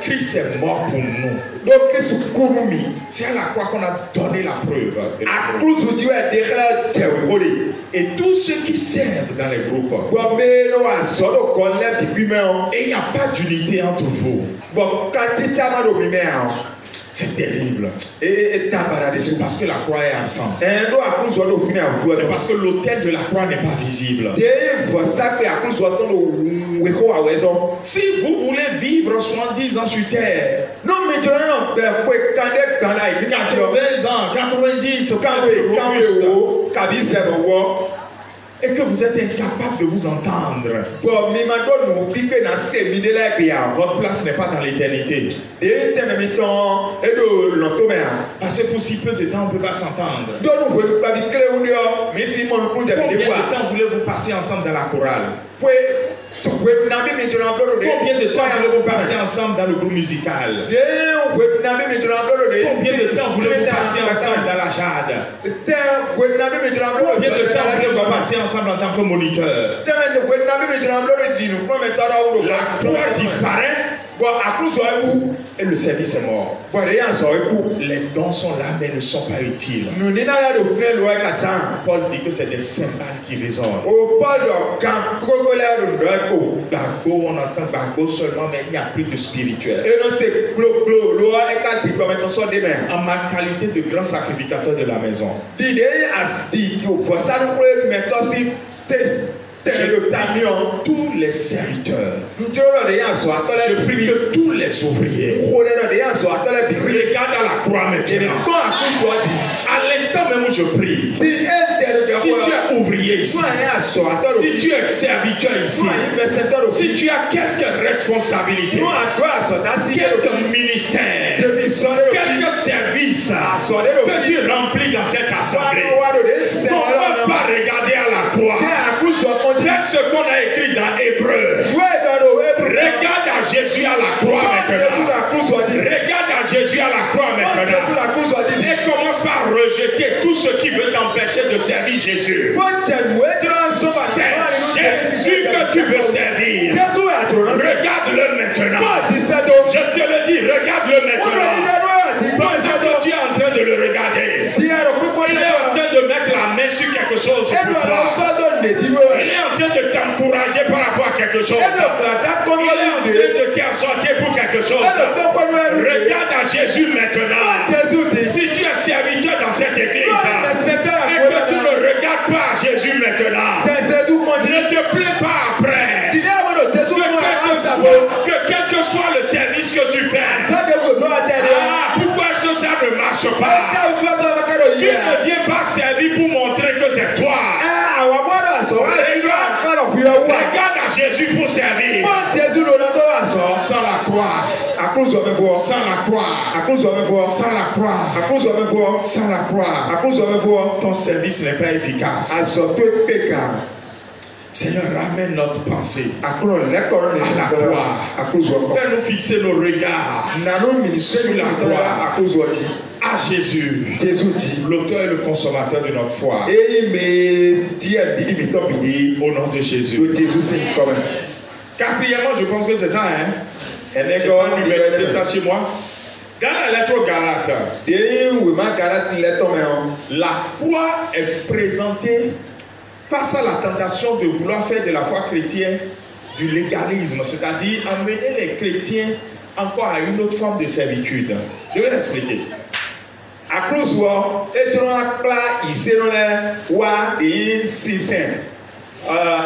Christ est mort pour nous. C'est à la croix qu'on a donné la preuve. Et tous ceux qui servent dans les groupes, et il n'y a pas d'unité entre vous. C'est terrible. C'est parce que la croix est absente. C'est parce que l'autel de la croix n'est pas visible. Si vous voulez vivre 70 ans sur terre, 80 ans, 90, et que vous êtes incapable de vous entendre, votre place n'est pas dans l'éternité. Parce que pour si peu de temps, on ne peut pas s'entendre. Combien de temps voulez-vous passer ensemble dans la chorale? Combien de temps voulez-vous passer ensemble dans le groupe musical? Combien de temps voulez-vous passer ensemble dans la jade? Combien de temps voulez-vous passer ensemble en tant que moniteur? La croix disparaît et le service est mort. Les dons sont là mais ne sont pas utiles. Paul dit que c'est des cymbales qui résonnent. Bagbo, on entend Bagbo seulement, mais il n'y a plus de spirituel. En ma qualité de grand sacrificateur de la maison, tous les serviteurs, je prie que tous les ouvriers regardent à la croix maintenant. À l'instant même où je prie, si tu es ouvrier ici, si tu es serviteur ici, si tu as quelques responsabilités, quelques ministères, quelques services que tu remplis dans cette assemblée, commence par regarder à la croix. Fais ce qu'on a écrit dans Hébreu. Regarde à Jésus à la croix maintenant. Regarde à Jésus à la croix maintenant. Et commence par rejeter tout ce qui veut t'empêcher de servir Jésus. C'est Jésus que tu veux servir. Regarde-le maintenant. Je te le dis, regarde-le maintenant. Pendant que tu es en train de le regarder, il est en train de mettre la main sur quelque chose pour toi. Il est en train de t'encourager par rapport à quelque chose. Il est en train de t'exhorter pour quelque chose. Regarde à Jésus maintenant. Si tu es serviteur dans cette église et que tu ne regardes pas à Jésus maintenant, ne te plains pas après. Que quel que soit le service que tu fais, pourquoi est-ce que ça ne marche pas? Tu ne viens pas servir pour montrer que c'est toi. Regarde à Jésus pour servir. Sans la croix, sans la croix, sans la croix, sans la croix, ton service n'est pas efficace. Seigneur, ramène notre pensée à la croix. Fais-nous fixer nos regards sur la croix. À Jésus, l'auteur et le consommateur de notre foi. Au nom de Jésus. Quatrièmement, je pense que c'est ça, hein? Je n'ai pas numéroté ça chez moi. Dans la lettre aux Galates, la croix est présentée face à la tentation de vouloir faire de la foi chrétienne du légalisme, c'est-à-dire amener les chrétiens encore à une autre forme de servitude. Je vais l'expliquer.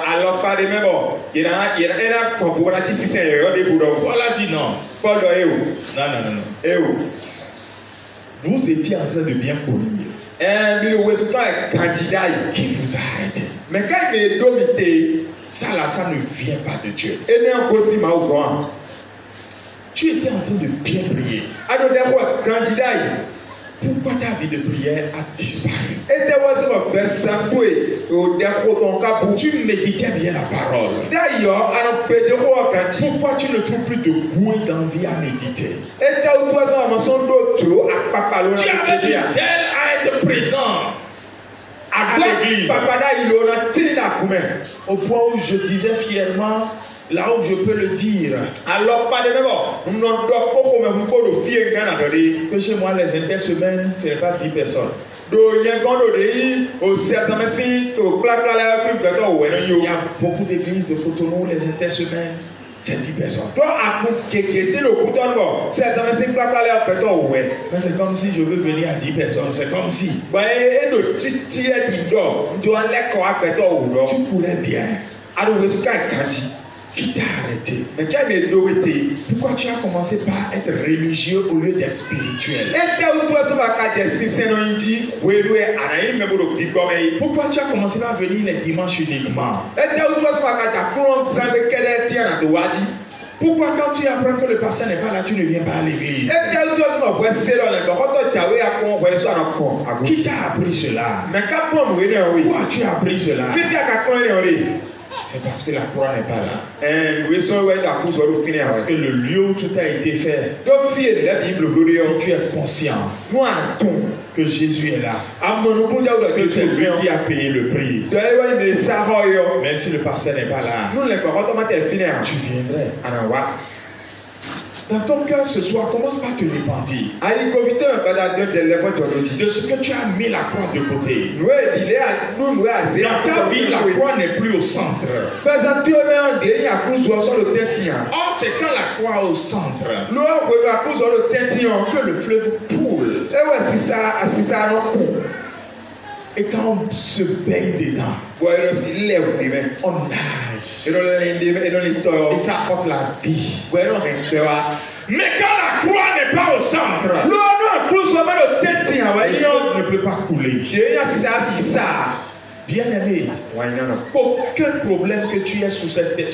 Alors pas de même bon, il y a voilà dit non. Non. Vous étiez en train de bien courir. Qui vous a arrêté? Mais quand il est domité, ça là, ça ne vient pas de Dieu. Tu étais en train de bien prier. Pourquoi ta vie de prière a disparu? Tu méditais bien la parole. Pourquoi tu ne trouves plus de goût et d'envie à méditer? Tu avais du zèle à être présent à l'église. Au point où je disais fièrement, là où je peux le dire, que chez moi les intersemaines, ce n'est pas 10 personnes. Il y a beaucoup d'églises de Cotonou, les intersemaines, c'est 10 personnes. Mais c'est comme si je veux venir à 10 personnes, c'est comme si. Tu pourrais bien. Qui t'a arrêté? Pourquoi tu as commencé par être religieux au lieu d'être spirituel? Pourquoi tu as commencé par venir les dimanches uniquement? Pourquoi quand tu apprends que le pasteur n'est pas là, tu ne viens pas à l'église? Qui t'a appris cela? Pourquoi tu as appris cela? C'est parce que la croix n'est pas là. Parce que le lieu où tout a été fait, si tu es conscient que Jésus est là, que c'est lui qui a payé le prix, même si le pasteur n'est pas là, tu viendrais. Dans ton cœur ce soir, commence par te repentir de ce que tu as mis la croix de côté. Dans ta vie, la croix n'est plus au centre. Or, c'est quand la croix est au centre que le fleuve coule. Et quand on se baigne dedans, on nage. Et ça apporte la vie. Mais quand la croix n'est pas au centre, on ne peut pas couler. Bien-aimé, aucun problème que tu aies sur cette terre,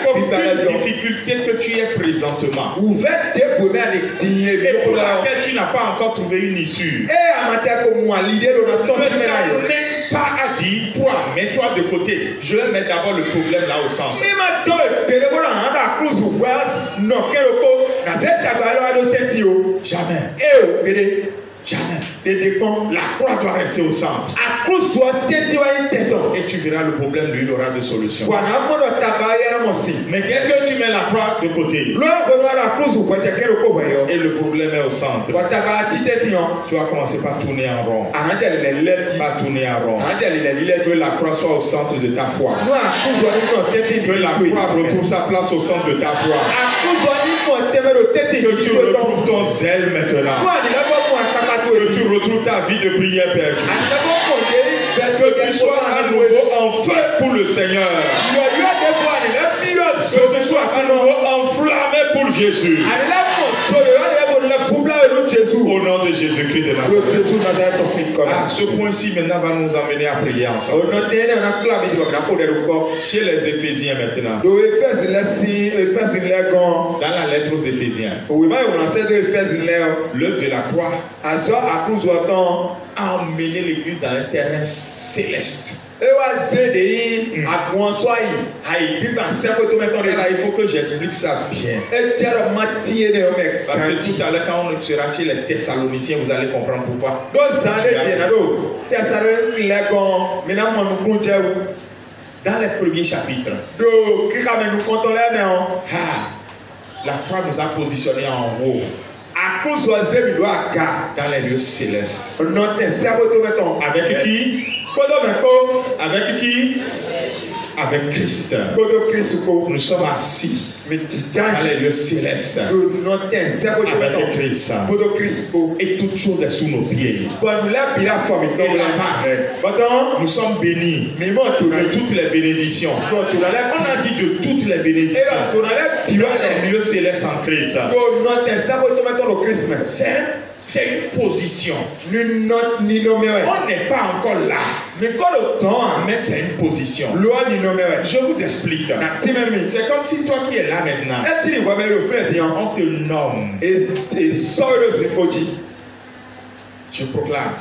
aucune difficulté que tu aies présentement, et pour laquelle tu n'as pas encore trouvé une issue, ne t'amène pas à dire, mets-toi de côté. Je vais mettre d'abord le problème là au centre. Jamais. Jamais. La croix doit rester au centre. Et tu verras le problème, lui, il aura des solutions. Mais dès que tu mets la croix de côté, et le problème est au centre, tu vas commencer par tourner en rond. Pas tourner en rond. Que la croix soit au centre de ta foi. Que la croix retrouve sa place au centre de ta foi. Que tu retrouves ton zèle maintenant. Que tu retrouves ta vie de prière perdue. Que tu sois à nouveau en feu pour le Seigneur. Que tu sois à nouveau enflammé pour Jésus. Au nom de Jésus-Christ de Nazareth. Ce point-ci maintenant va nous amener à prier ensemble. Chez les Éphésiens maintenant. Dans la lettre aux Éphésiens. L'œuvre de la croix a emmené l'église dans un terrain céleste. Il faut que j'explique ça bien. Parce que tout à l'heure, quand on sera chez les Thessaloniciens, vous allez comprendre pourquoi. Dans les premiers chapitres, la croix nous a positionnés en haut. Dans les lieux célestes. Avec qui? Avec qui? Avec Christ. Nous sommes assis dans les lieux célestes avec Christ. Et toute chose est sous nos pieds. Et là-bas, nous sommes bénis de toutes les bénédictions. On a dit de toutes les bénédictions. Dans les lieux célestes en Christ. C'est une position. On n'est pas encore là. Mais c'est une position. Je vous explique. C'est comme si toi qui es là maintenant, on te nomme. Je proclame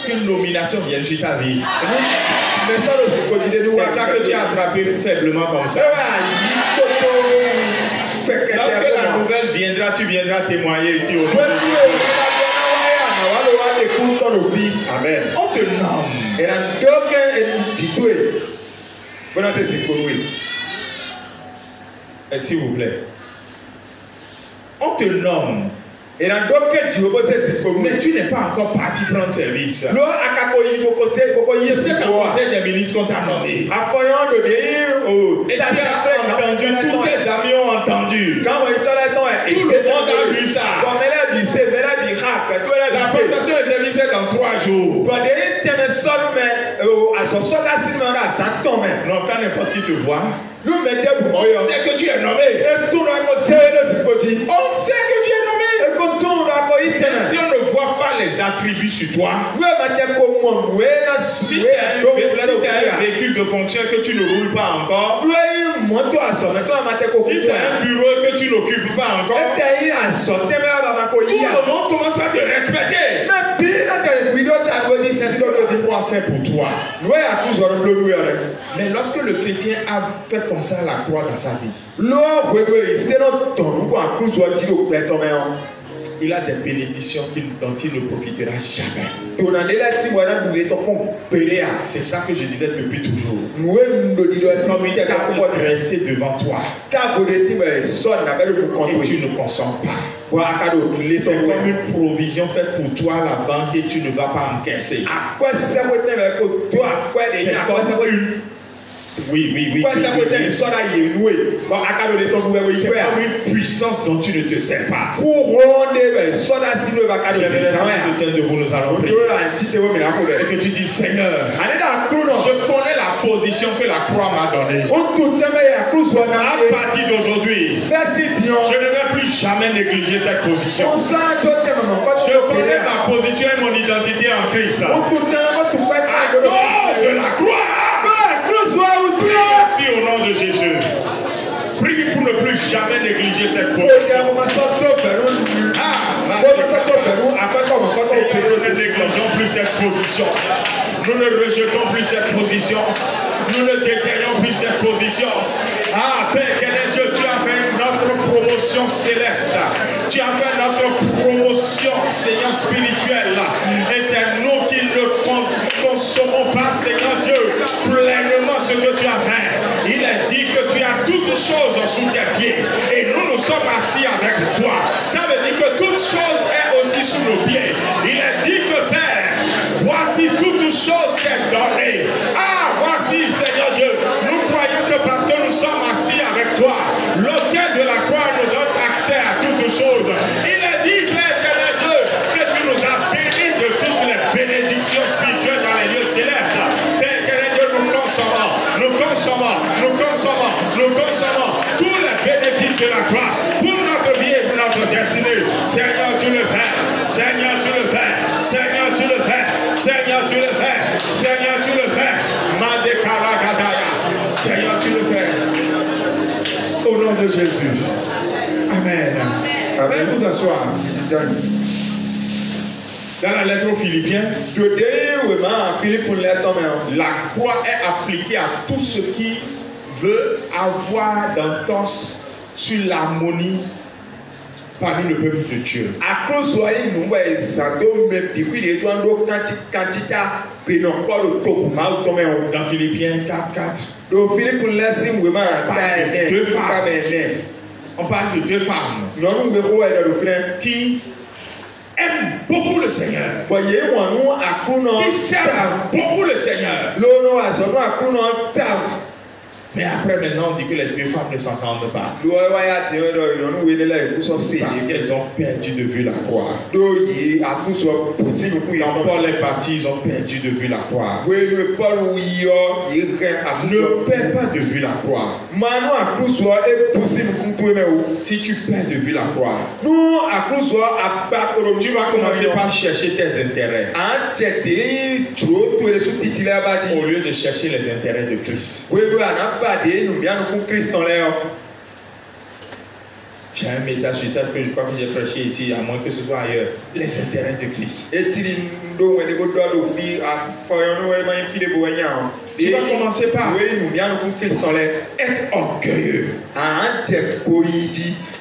qu'une nomination vienne sur ta vie. C'est ça que tu as attrapé faiblement comme ça. Lorsque la nouvelle viendra, tu viendras témoigner ici au nom de Jésus. Amen. On te nomme. Et s'il vous plaît, on te nomme. Mais tu n'es pas encore parti prendre service. C'est qu'en conseil des ministres qu'on t'a nommé. Et tu as entendu, tous tes amis ont entendu. Tout le monde a lu ça. La passation des services est dans 3 jours. Non, quand n'importe qui te voit, on sait que tu es nommé. On sait que tu es nommé. Même si on ne voit pas les attributs sur toi, si c'est un véhicule de fonction que tu ne roules pas encore, si c'est un bureau que tu n'occupes pas encore, tout le monde commence à te respecter. C'est ce que tu dois faire pour toi. Mais lorsque le chrétien a fait comme ça la croix dans sa vie, il a des bénédictions dont il ne profitera jamais. C'est ça que je disais depuis toujours. C'est comme une table dressée devant toi. Et tu ne consommes pas. C'est comme une provision faite pour toi à la banque et tu ne vas pas encaisser. C'est comme une... Oui. C'est comme une puissance dont tu ne te sers pas. De vous, nous allons prier. Et que tu dis, Seigneur, je connais la position que la croix m'a donnée. À partir d'aujourd'hui, je ne vais plus jamais négliger cette position. Je connais ma position et mon identité en Christ. À cause de la croix. Merci au nom de Jésus. Prie pour ne plus jamais négliger cette position. Seigneur, nous ne négligeons plus cette position. Nous ne rejetons plus cette position. Nous ne détaillons plus cette position. Ah, Père, quel est Dieu, tu as fait notre promotion céleste. Tu as fait notre promotion, Seigneur, spirituelle. Et c'est nous qui ne consommons pas, Seigneur Dieu, pleinement ce que tu as fait. Il est dit que tu as toutes choses sous tes pieds. Et nous sommes assis avec toi. Ça veut dire que toute chose est aussi sous nos pieds. Il est dit que, Père, voici toute chose est donnée. Ah, voici, Seigneur Dieu, nous croyons que parce que nous sommes assis avec toi, l'autel de la croix nous donne accès à toutes choses. Il est dit, Père, Dieu, que tu nous as bénis de toutes les bénédictions spirituelles dans les lieux célestes. Père, Dieu, nous consommons tous les bénéfices de la croix pour notre vie et pour notre destinée. Seigneur, tu le fais. Seigneur, tu le fais. Seigneur, tu le fais. Seigneur, tu le fais. Seigneur, tu le fais. Seigneur, tu le fais. Au nom de Jésus. Amen. Amen. Vous asseoir. Dans la lettre aux Philippiens, la croix est appliquée à tout ce qui veut avoir d'entorse sur l'harmonie parmi le peuple de Dieu. Dans Philippiens 4:4, on parle de deux femmes qui aiment beaucoup le Seigneur, qui servent beaucoup le Seigneur. Mais après, maintenant, on dit que les deux femmes ne s'entendent pas. Parce qu'elles ont perdu de vue la croix. Quand Paul est parti, ils ont perdu de vue la croix. Ne perds pas de vue la croix. Si tu perds de vue la croix, tu vas commencer par chercher tes intérêts au lieu de chercher les intérêts de Christ. J'ai un message sur ça que je crois que j'ai prêché ici, à moins que ce soit ailleurs. Les intérêts de Christ. Tu vas commencer par être orgueilleux.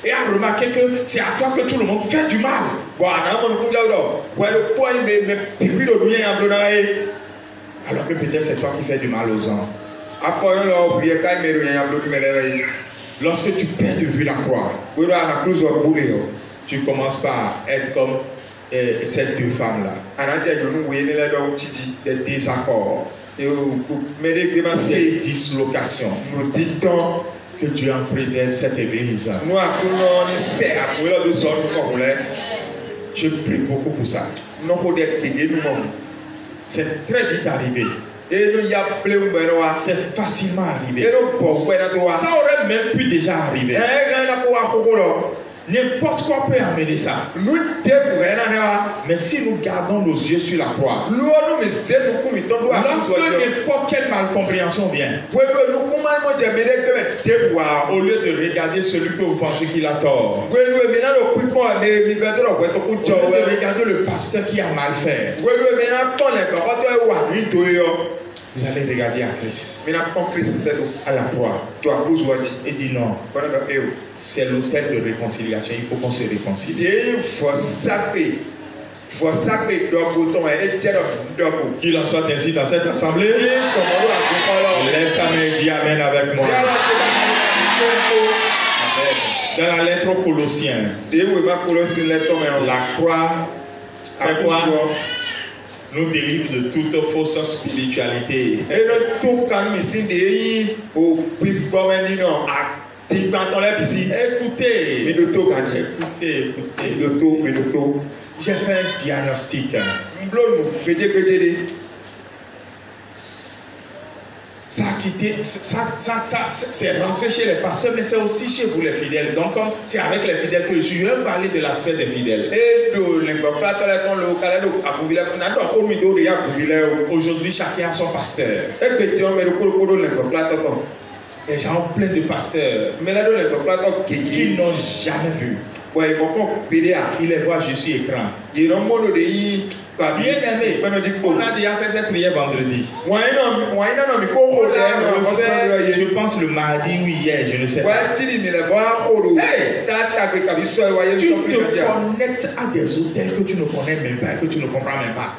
Et à remarquer que c'est à toi que tout le monde fait du mal. Alors que peut-être c'est toi qui fais du mal aux gens. Lorsque tu perds de vue la croix, tu commences par être comme ces deux femmes-là. Des désaccords, des dislocations. Que Dieu en préserve cette église. Je prie beaucoup pour ça. C'est très vite arrivé. C'est facilement arrivé. Ça aurait même pu déjà arriver. N'importe quoi peut amener ça. Mais si nous gardons nos yeux sur la croix, lorsque n'importe quelle malcompréhension vient, au lieu de regarder celui que vous pensez qu'il a tort, au lieu de regarder le pasteur qui a mal fait, vous allez regarder à Christ, à la croix, et dire non, c'est l'autel de réconciliation, il faut qu'on se réconcilie. Qu'il en soit ainsi dans cette assemblée. Lève ta main et dis Amen avec moi. Dans la lettre aux Colossiens, la croix, nous délivre de toute fausse spiritualité. Écoutez. J'ai fait un diagnostic. Ça a quitté, c'est rentré chez les pasteurs, mais c'est aussi chez vous les fidèles. Donc, c'est avec les fidèles que je suis. Je vais parler de l'aspect des fidèles. Aujourd'hui, chacun a son pasteur. Les gens ont plein de pasteurs qui n'ont jamais vu. Il les voit juste sur écran. Bien aimé, on a déjà fait cette prière vendredi. Je pense le mardi ou hier, je ne sais pas. Hey! Tu te connectes à des hôtels que tu ne connais même pas et que tu ne comprends même pas.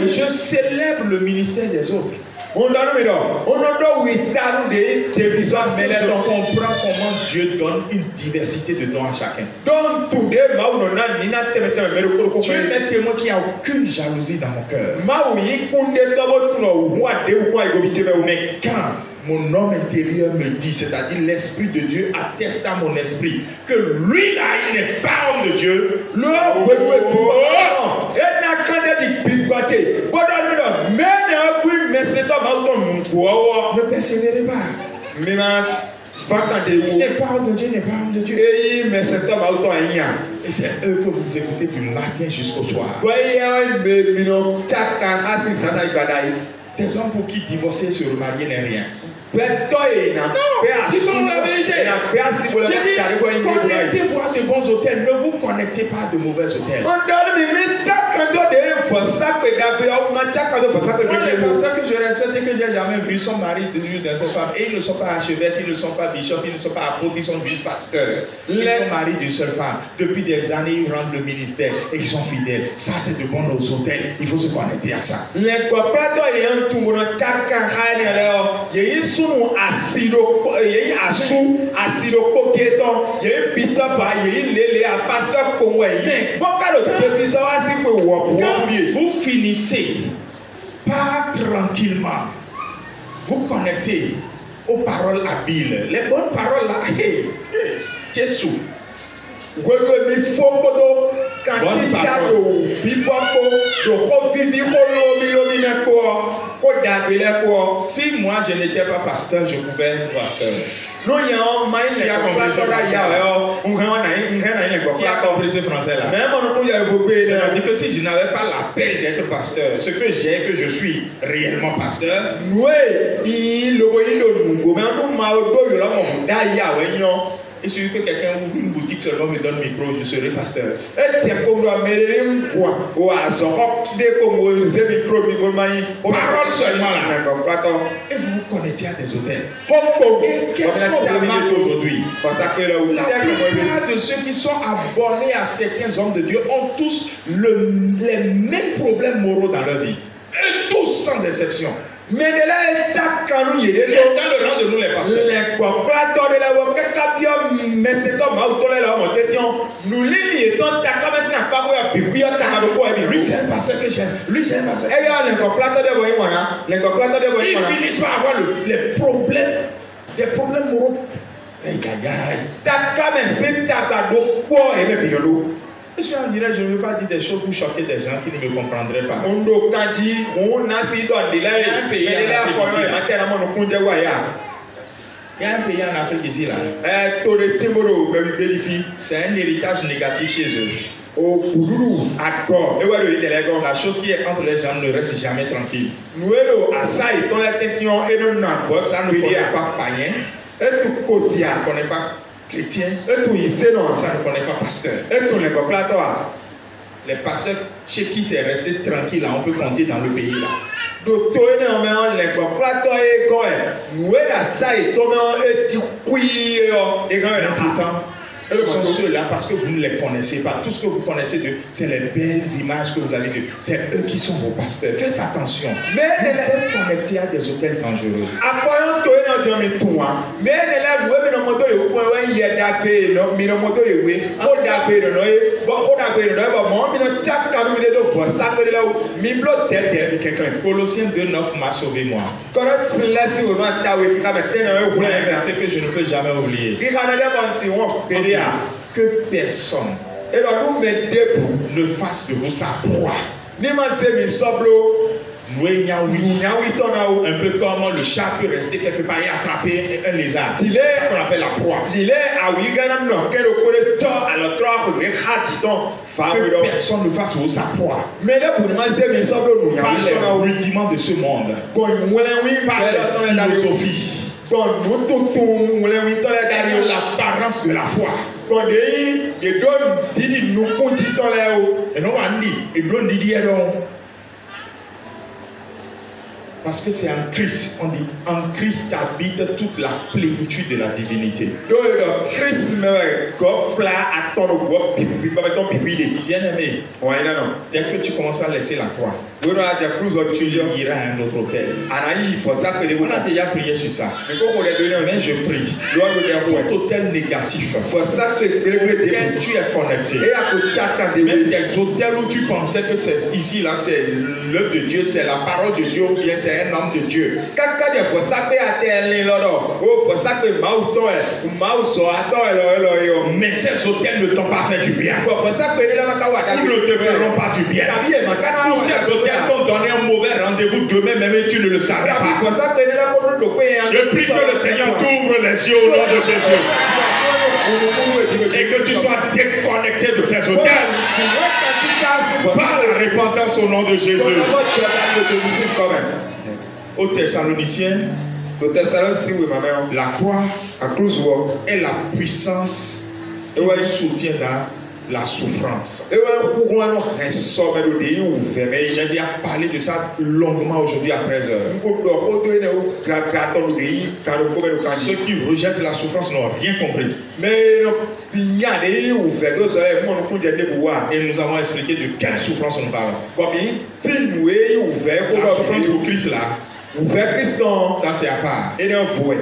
Je célèbre le ministère des autres. On comprend comment Dieu donne une diversité de dons à chacun. Tu es un témoin qui n'a aucune jalousie dans mon cœur. Mais quand mon homme intérieur me dit, c'est-à-dire l'Esprit de Dieu atteste à mon esprit que lui là, il n'est pas homme de Dieu. Ne persévérez pas. Il n'est pas homme de Dieu, il n'est pas homme de Dieu. Et c'est eux que vous écoutez du matin jusqu'au soir. Des hommes pour qui divorcer et se remarier n'est rien. Non, disons la vérité. Connectez-vous à de bons hôtels, ne vous connectez pas à de mauvais hôtels. Moi, les pasteurs que je respecte et que j'ai jamais vu sont mariés d'une seule femme. Et ils ne sont pas archevêques, ils ne sont pas bishops, ils ne sont pas apôtres, ils sont juste pasteurs. Ils sont mariés d'une seule femme. Depuis des années, ils rendent le ministère et ils sont fidèles. Ça, c'est de bons hôtels. Il faut se connecter à ça. Vous finissez pas tranquillement vous connecter aux paroles habiles. Les bonnes paroles là, Jésus. Si moi je n'étais pas pasteur, je pouvais être pasteur. Qui a compris ce français là? C'est-à-dire que si je n'avais pas l'appel d'être pasteur, ce que j'ai, que je suis réellement pasteur, il suffit que quelqu'un ouvre une boutique seulement me donne le micro, je serai pasteur. Parole seulement là. Et vous vous connectez à des hôtels. Et qu'est-ce qu'on remarque aujourd'hui? La plupart de ceux qui sont abonnés à certains hommes de Dieu ont tous les mêmes problèmes moraux dans leur vie. Et tous sans exception. Mais de là, dans le rang de nous les pasteurs. Lui c'est un pasteur que j'aime. Lui c'est un pasteur. Ils finissent par avoir les problèmes, des problèmes moraux. Je suis en direct, je ne veux pas dire des choses pour choquer des gens qui ne me comprendraient pas. Il y a un pays en Afrique ici là. C'est un héritage négatif chez eux. La chose qui est entre les gens ne reste jamais tranquille. Ça ne connaît pas païen. Ça ne connaît pas chrétien. Ça ne connaît pas pasteur. Les pasteurs chez qui c'est resté tranquille, là, on peut compter dans le pays là. Ce sont ceux-là parce que vous ne les connaissez pas. Tout ce que vous connaissez d'eux, c'est les belles images que vous avez d'eux. C'est eux qui sont vos pasteurs. Faites attention. Mais vous êtes connectés à des hôtels dangereux. Colossiens 2:9 m'a sauvé moi. C'est que je ne peux jamais oublier. Que personne ne fasse de vous sa proie. Un peu comme le chat peut rester quelque part et attraper un lézard. C'est ça qu'on appelle la proie. Que personne ne fasse de vous sa proie. Par les rudiments de ce monde. Par les philosophies. L'apparence de la foi. Et non, parce que c'est en Christ, on dit, en Christ habite toute la plénitude de la divinité. Bien aimé, dès que tu commences par laisser la croix, tu iras à un autre hôtel. On a déjà prié sur ça. Mais je prie. Tout hôtel négatif auquel tu es connecté. Même des hôtels où tu pensais que c'est ici, là, c'est l'œuvre de Dieu, c'est la parole de Dieu, ou bien c'est un homme de Dieu. Mais ces hôtels ne t'ont pas fait du bien. Ils ne te feront pas du bien. Tous ces hôtels t'ont donné un mauvais rendez-vous demain, même tu ne le savais pas. Je prie que le Seigneur t'ouvre les yeux au nom de Jésus. Et que tu sois déconnecté de ces hôtels. Par la repentance au nom de Jésus. Aux Thessaloniciens, la croix est la puissance qui nous soutient dans la souffrance. J'ai déjà parlé de ça longuement aujourd'hui à 13h. Ceux qui rejettent la souffrance n'ont rien compris. Et nous avons expliqué de quelle souffrance nous parlons. La souffrance pour Christ là, ça c'est à part.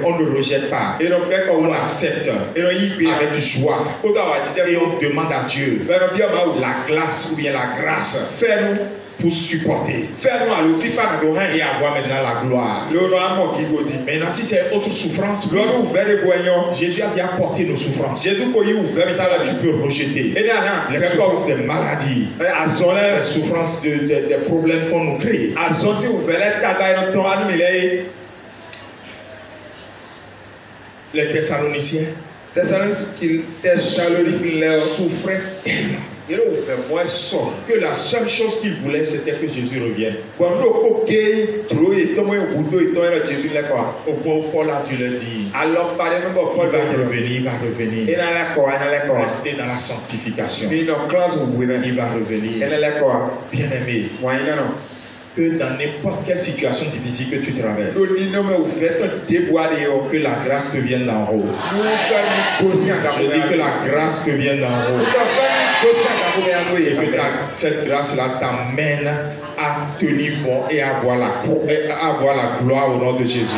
On ne rejette pas. On accepte avec joie. Et on demande à Dieu la grâce ou bien la grâce pour supporter Fais-nous à le FIFA dans ton et avoir maintenant la gloire. Maintenant, si c'est autre souffrance, Jésus a déjà porté nos souffrances. Ça là, tu peux rejeter. Les souffrances des maladies, les souffrances des problèmes qu'on nous crée. Les Thessaloniciens souffraient tellement que la seule chose qu'ils voulaient, c'était que Jésus revienne. Au point où Paul a dû leur dire, il va revenir. Rester dans la sanctification. Il va revenir. Bien aimé, que dans n'importe quelle situation difficile que tu traverses, que la grâce te vienne d'en haut. Je dis que la grâce te vienne d'en haut. Et que cette grâce-là t'amène à tenir bon et à avoir la gloire au nom de Jésus.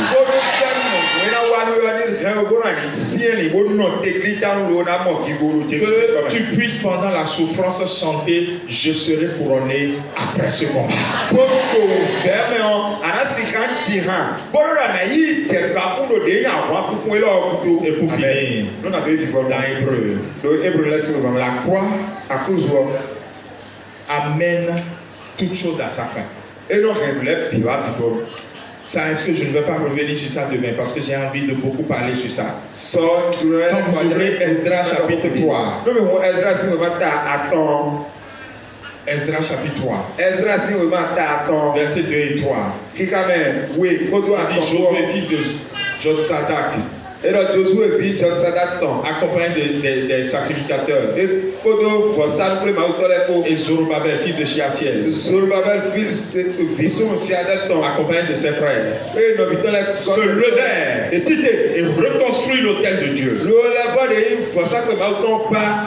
Que tu puisses pendant la souffrance chanter, je serai couronné après ce combat. Et pour finir, dans Hébreu, la croix amène toute chose à sa fin. Ça, est-ce que je ne vais pas revenir sur ça demain parce que j'ai envie de beaucoup parler sur ça. Quand vous ouvrez Esdras chapitre 3. Esdras chapitre 3. Versets 2 et 3. Il dit Josué fils de Jotsadak, accompagné des sacrificateurs, et Zorobabel fils de Shealtiel, accompagné de ses frères, se levèrent et reconstruisent l'autel de Dieu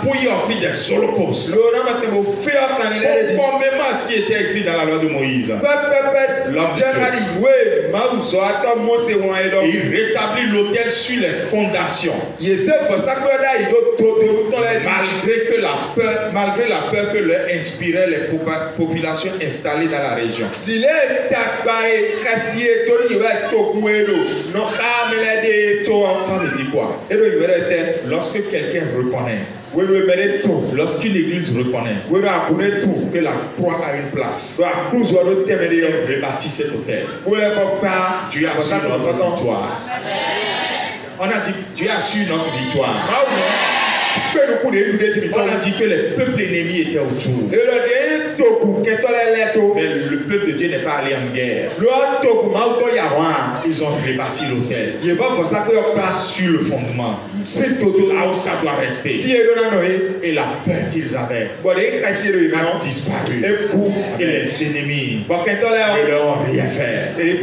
pour y offrir des holocaustes conformément à ce qui était écrit dans la loi de Moïse. Il rétablit l'autel sur les fondations, malgré la peur que leur inspiraient les populations installées dans la région. Ça veut dire quoi? Lorsque quelqu'un reconnaît, lorsqu'une église reconnaît que la croix a une place, elle rebâtit cet autel. Dieu a su notre victoire. On a dit Dieu a su notre victoire. On a dit que les peuples ennemis étaient autour. Mais le peuple de Dieu n'est pas allé en guerre. Ils ont rebâti l'autel sur le fondement, là où ça doit rester. Et la peur qu'ils avaient a disparu. Et les ennemis ne leur ont rien fait. C'est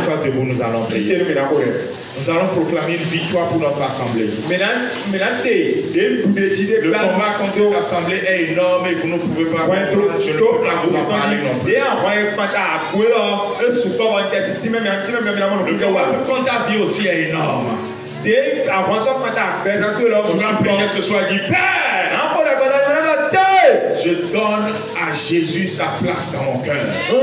toi debout, nous allons prier. Nous allons proclamer une victoire pour notre assemblée. Le combat contre cette assemblée est énorme et vous ne pouvez pas comprendre. Je ne peux pas vous en parler non plus. Le combat contre ta vie aussi est énorme. Tu vas prier ce soir et dire Père, je donne à Jésus sa place dans mon cœur. Je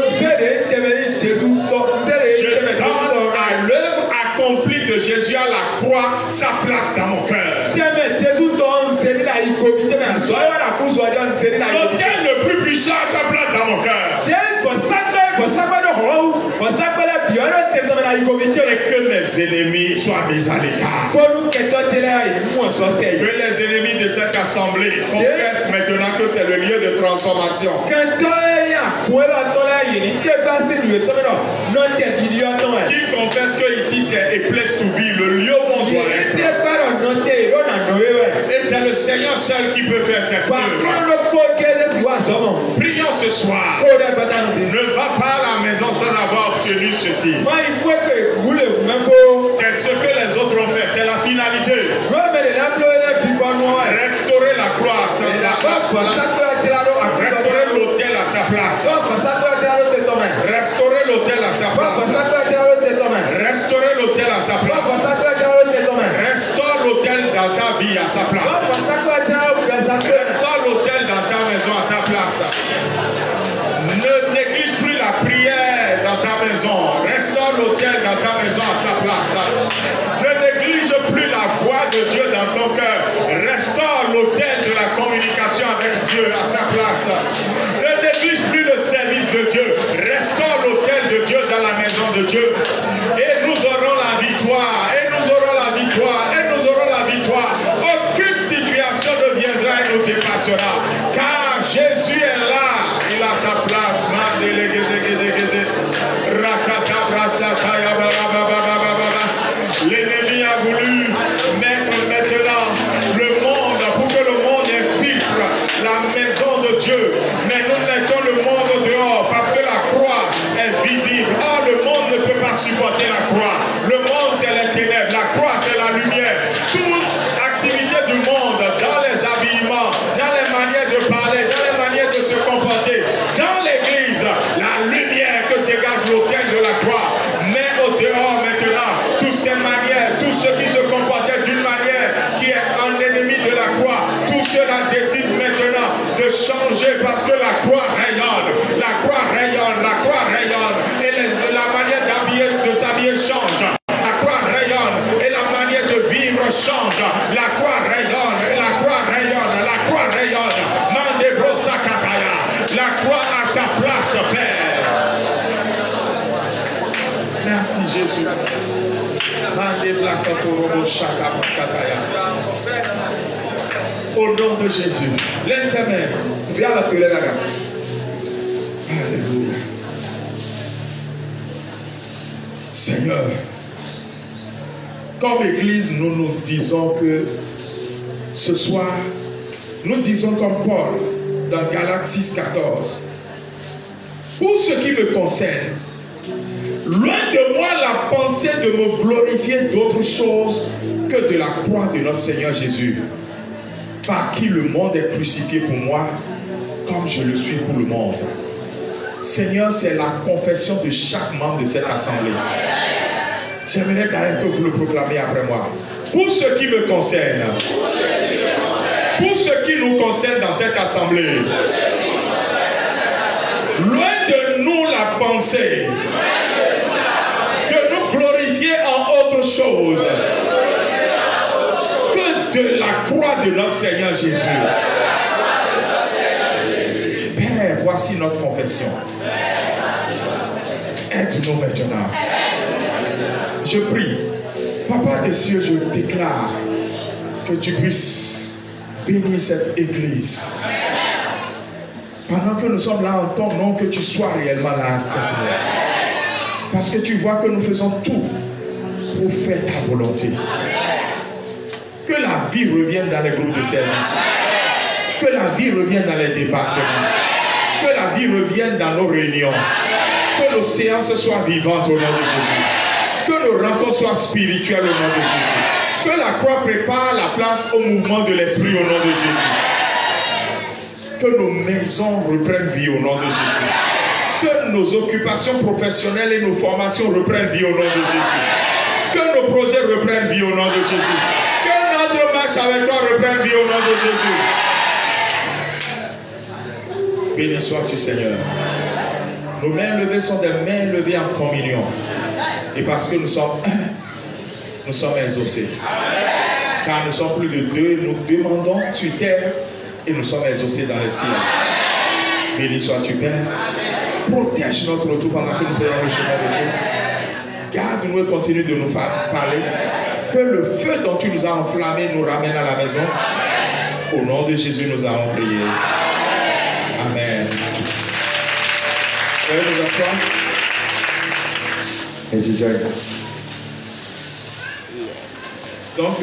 donne à l'œuvre accomplie de Jésus à la croix sa place dans mon cœur. L'autel le plus puissant a sa place dans mon cœur. Et que mes ennemis soient mis à l'écart. Que les ennemis de cette assemblée confessent maintenant que c'est le lieu de transformation. Qui confesse que ici c'est a place to be, le lieu où on doit être. Et c'est le Seigneur seul qui peut faire cette œuvre. Prions ce soir. Ne va pas à la maison sans avoir obtenu ceci. C'est ce que les autres ont fait, c'est la finalité. Restaurer la gloire à sa place. Restaurer l'autel à sa place. Restaurer l'autel à sa place. Restaurer l'autel à sa place. Restaure l'autel dans ta vie à sa place. Restaure l'autel dans ta maison à sa place. Ne ta maison. Restaure l'autel dans ta maison à sa place. Ne néglige plus la voix de Dieu dans ton cœur. Restaure l'autel de la communication avec Dieu à sa place. Ne néglige plus le service de Dieu. Restaure l'autel de Dieu dans la maison de Dieu. Et nous aurons la victoire. Et nous aurons la victoire. Et nous aurons la victoire. Aucune situation ne viendra et nous dépassera. Car Jésus est là. Il a sa place. L'ennemi a voulu mettre maintenant le monde pour que le monde infiltre la maison de Dieu. Mais nous mettons le monde dehors parce que la croix est visible. Or, le monde ne peut pas supporter la croix. Le monde, c'est les ténèbres. La croix, c'est la lumière. Toute activité du monde, dans les habillements, dans les manières de parler, dans les manières de se comporter, dans l'église, la lumière que dégage l'autel de la croix. Mais au dehors maintenant, toutes ces manières, tous ceux qui se comportaient d'une manière qui est un ennemi de la croix, tous ceux-là décident maintenant de changer parce que la croix rayonne, la croix rayonne, la croix rayonne, et la manière de s'habiller change. La croix rayonne et la manière de vivre change. La croix rayonne et la croix rayonne, la croix rayonne. Mandebro Sakataya. La croix a sa place, Père. Merci Jésus. Au nom de Jésus. Lève ta main. Alléluia. Seigneur, comme Église, nous nous disons que ce soir, nous disons comme Paul dans Galates 6,14, pour ce qui me concerne, loin de moi la pensée de me glorifier d'autre chose que de la croix de notre Seigneur Jésus, par qui le monde est crucifié pour moi, comme je le suis pour le monde. Seigneur, c'est la confession de chaque membre de cette assemblée. J'aimerais d'ailleurs que vous le proclamez après moi. Pour ce qui me concerne, pour ce qui nous concerne dans cette assemblée, loin de nous la pensée de nous glorifier en autre chose que de la croix de notre Seigneur Jésus. Père, voici notre confession. Aide-nous maintenant. Je prie, Papa des cieux, je déclare que tu puisses bénir cette église. Pendant que nous sommes là en ton nom, que tu sois réellement là. Parce que tu vois que nous faisons tout pour faire ta volonté. Que la vie revienne dans les groupes de service. Que la vie revienne dans les départements. Que la vie revienne dans nos réunions. Que nos séances soient vivantes au nom de Jésus. Que nos rencontres soient spirituelles au nom de Jésus. Que la croix prépare la place au mouvement de l'esprit au nom de Jésus. Que nos maisons reprennent vie au nom de Jésus. Que nos occupations professionnelles et nos formations reprennent vie au nom de Jésus. Que nos projets reprennent vie au nom de Jésus. Que notre marche avec toi reprenne vie au nom de Jésus. Béni sois-tu, Seigneur. Nos mains levées sont des mains levées en communion. Et parce que nous sommes exaucés. Car nous sommes plus de deux, nous demandons sur terre et nous sommes exaucés dans les cieux. Béni sois-tu, Père. Protège notre retour pendant que nous prenons le chemin de Dieu. Garde-nous et continue de nous faire parler. Que le feu dont tu nous as enflammé nous ramène à la maison. Au nom de Jésus, nous avons prié. Amen. Veuillez nous asseoir. Et disais. Donc,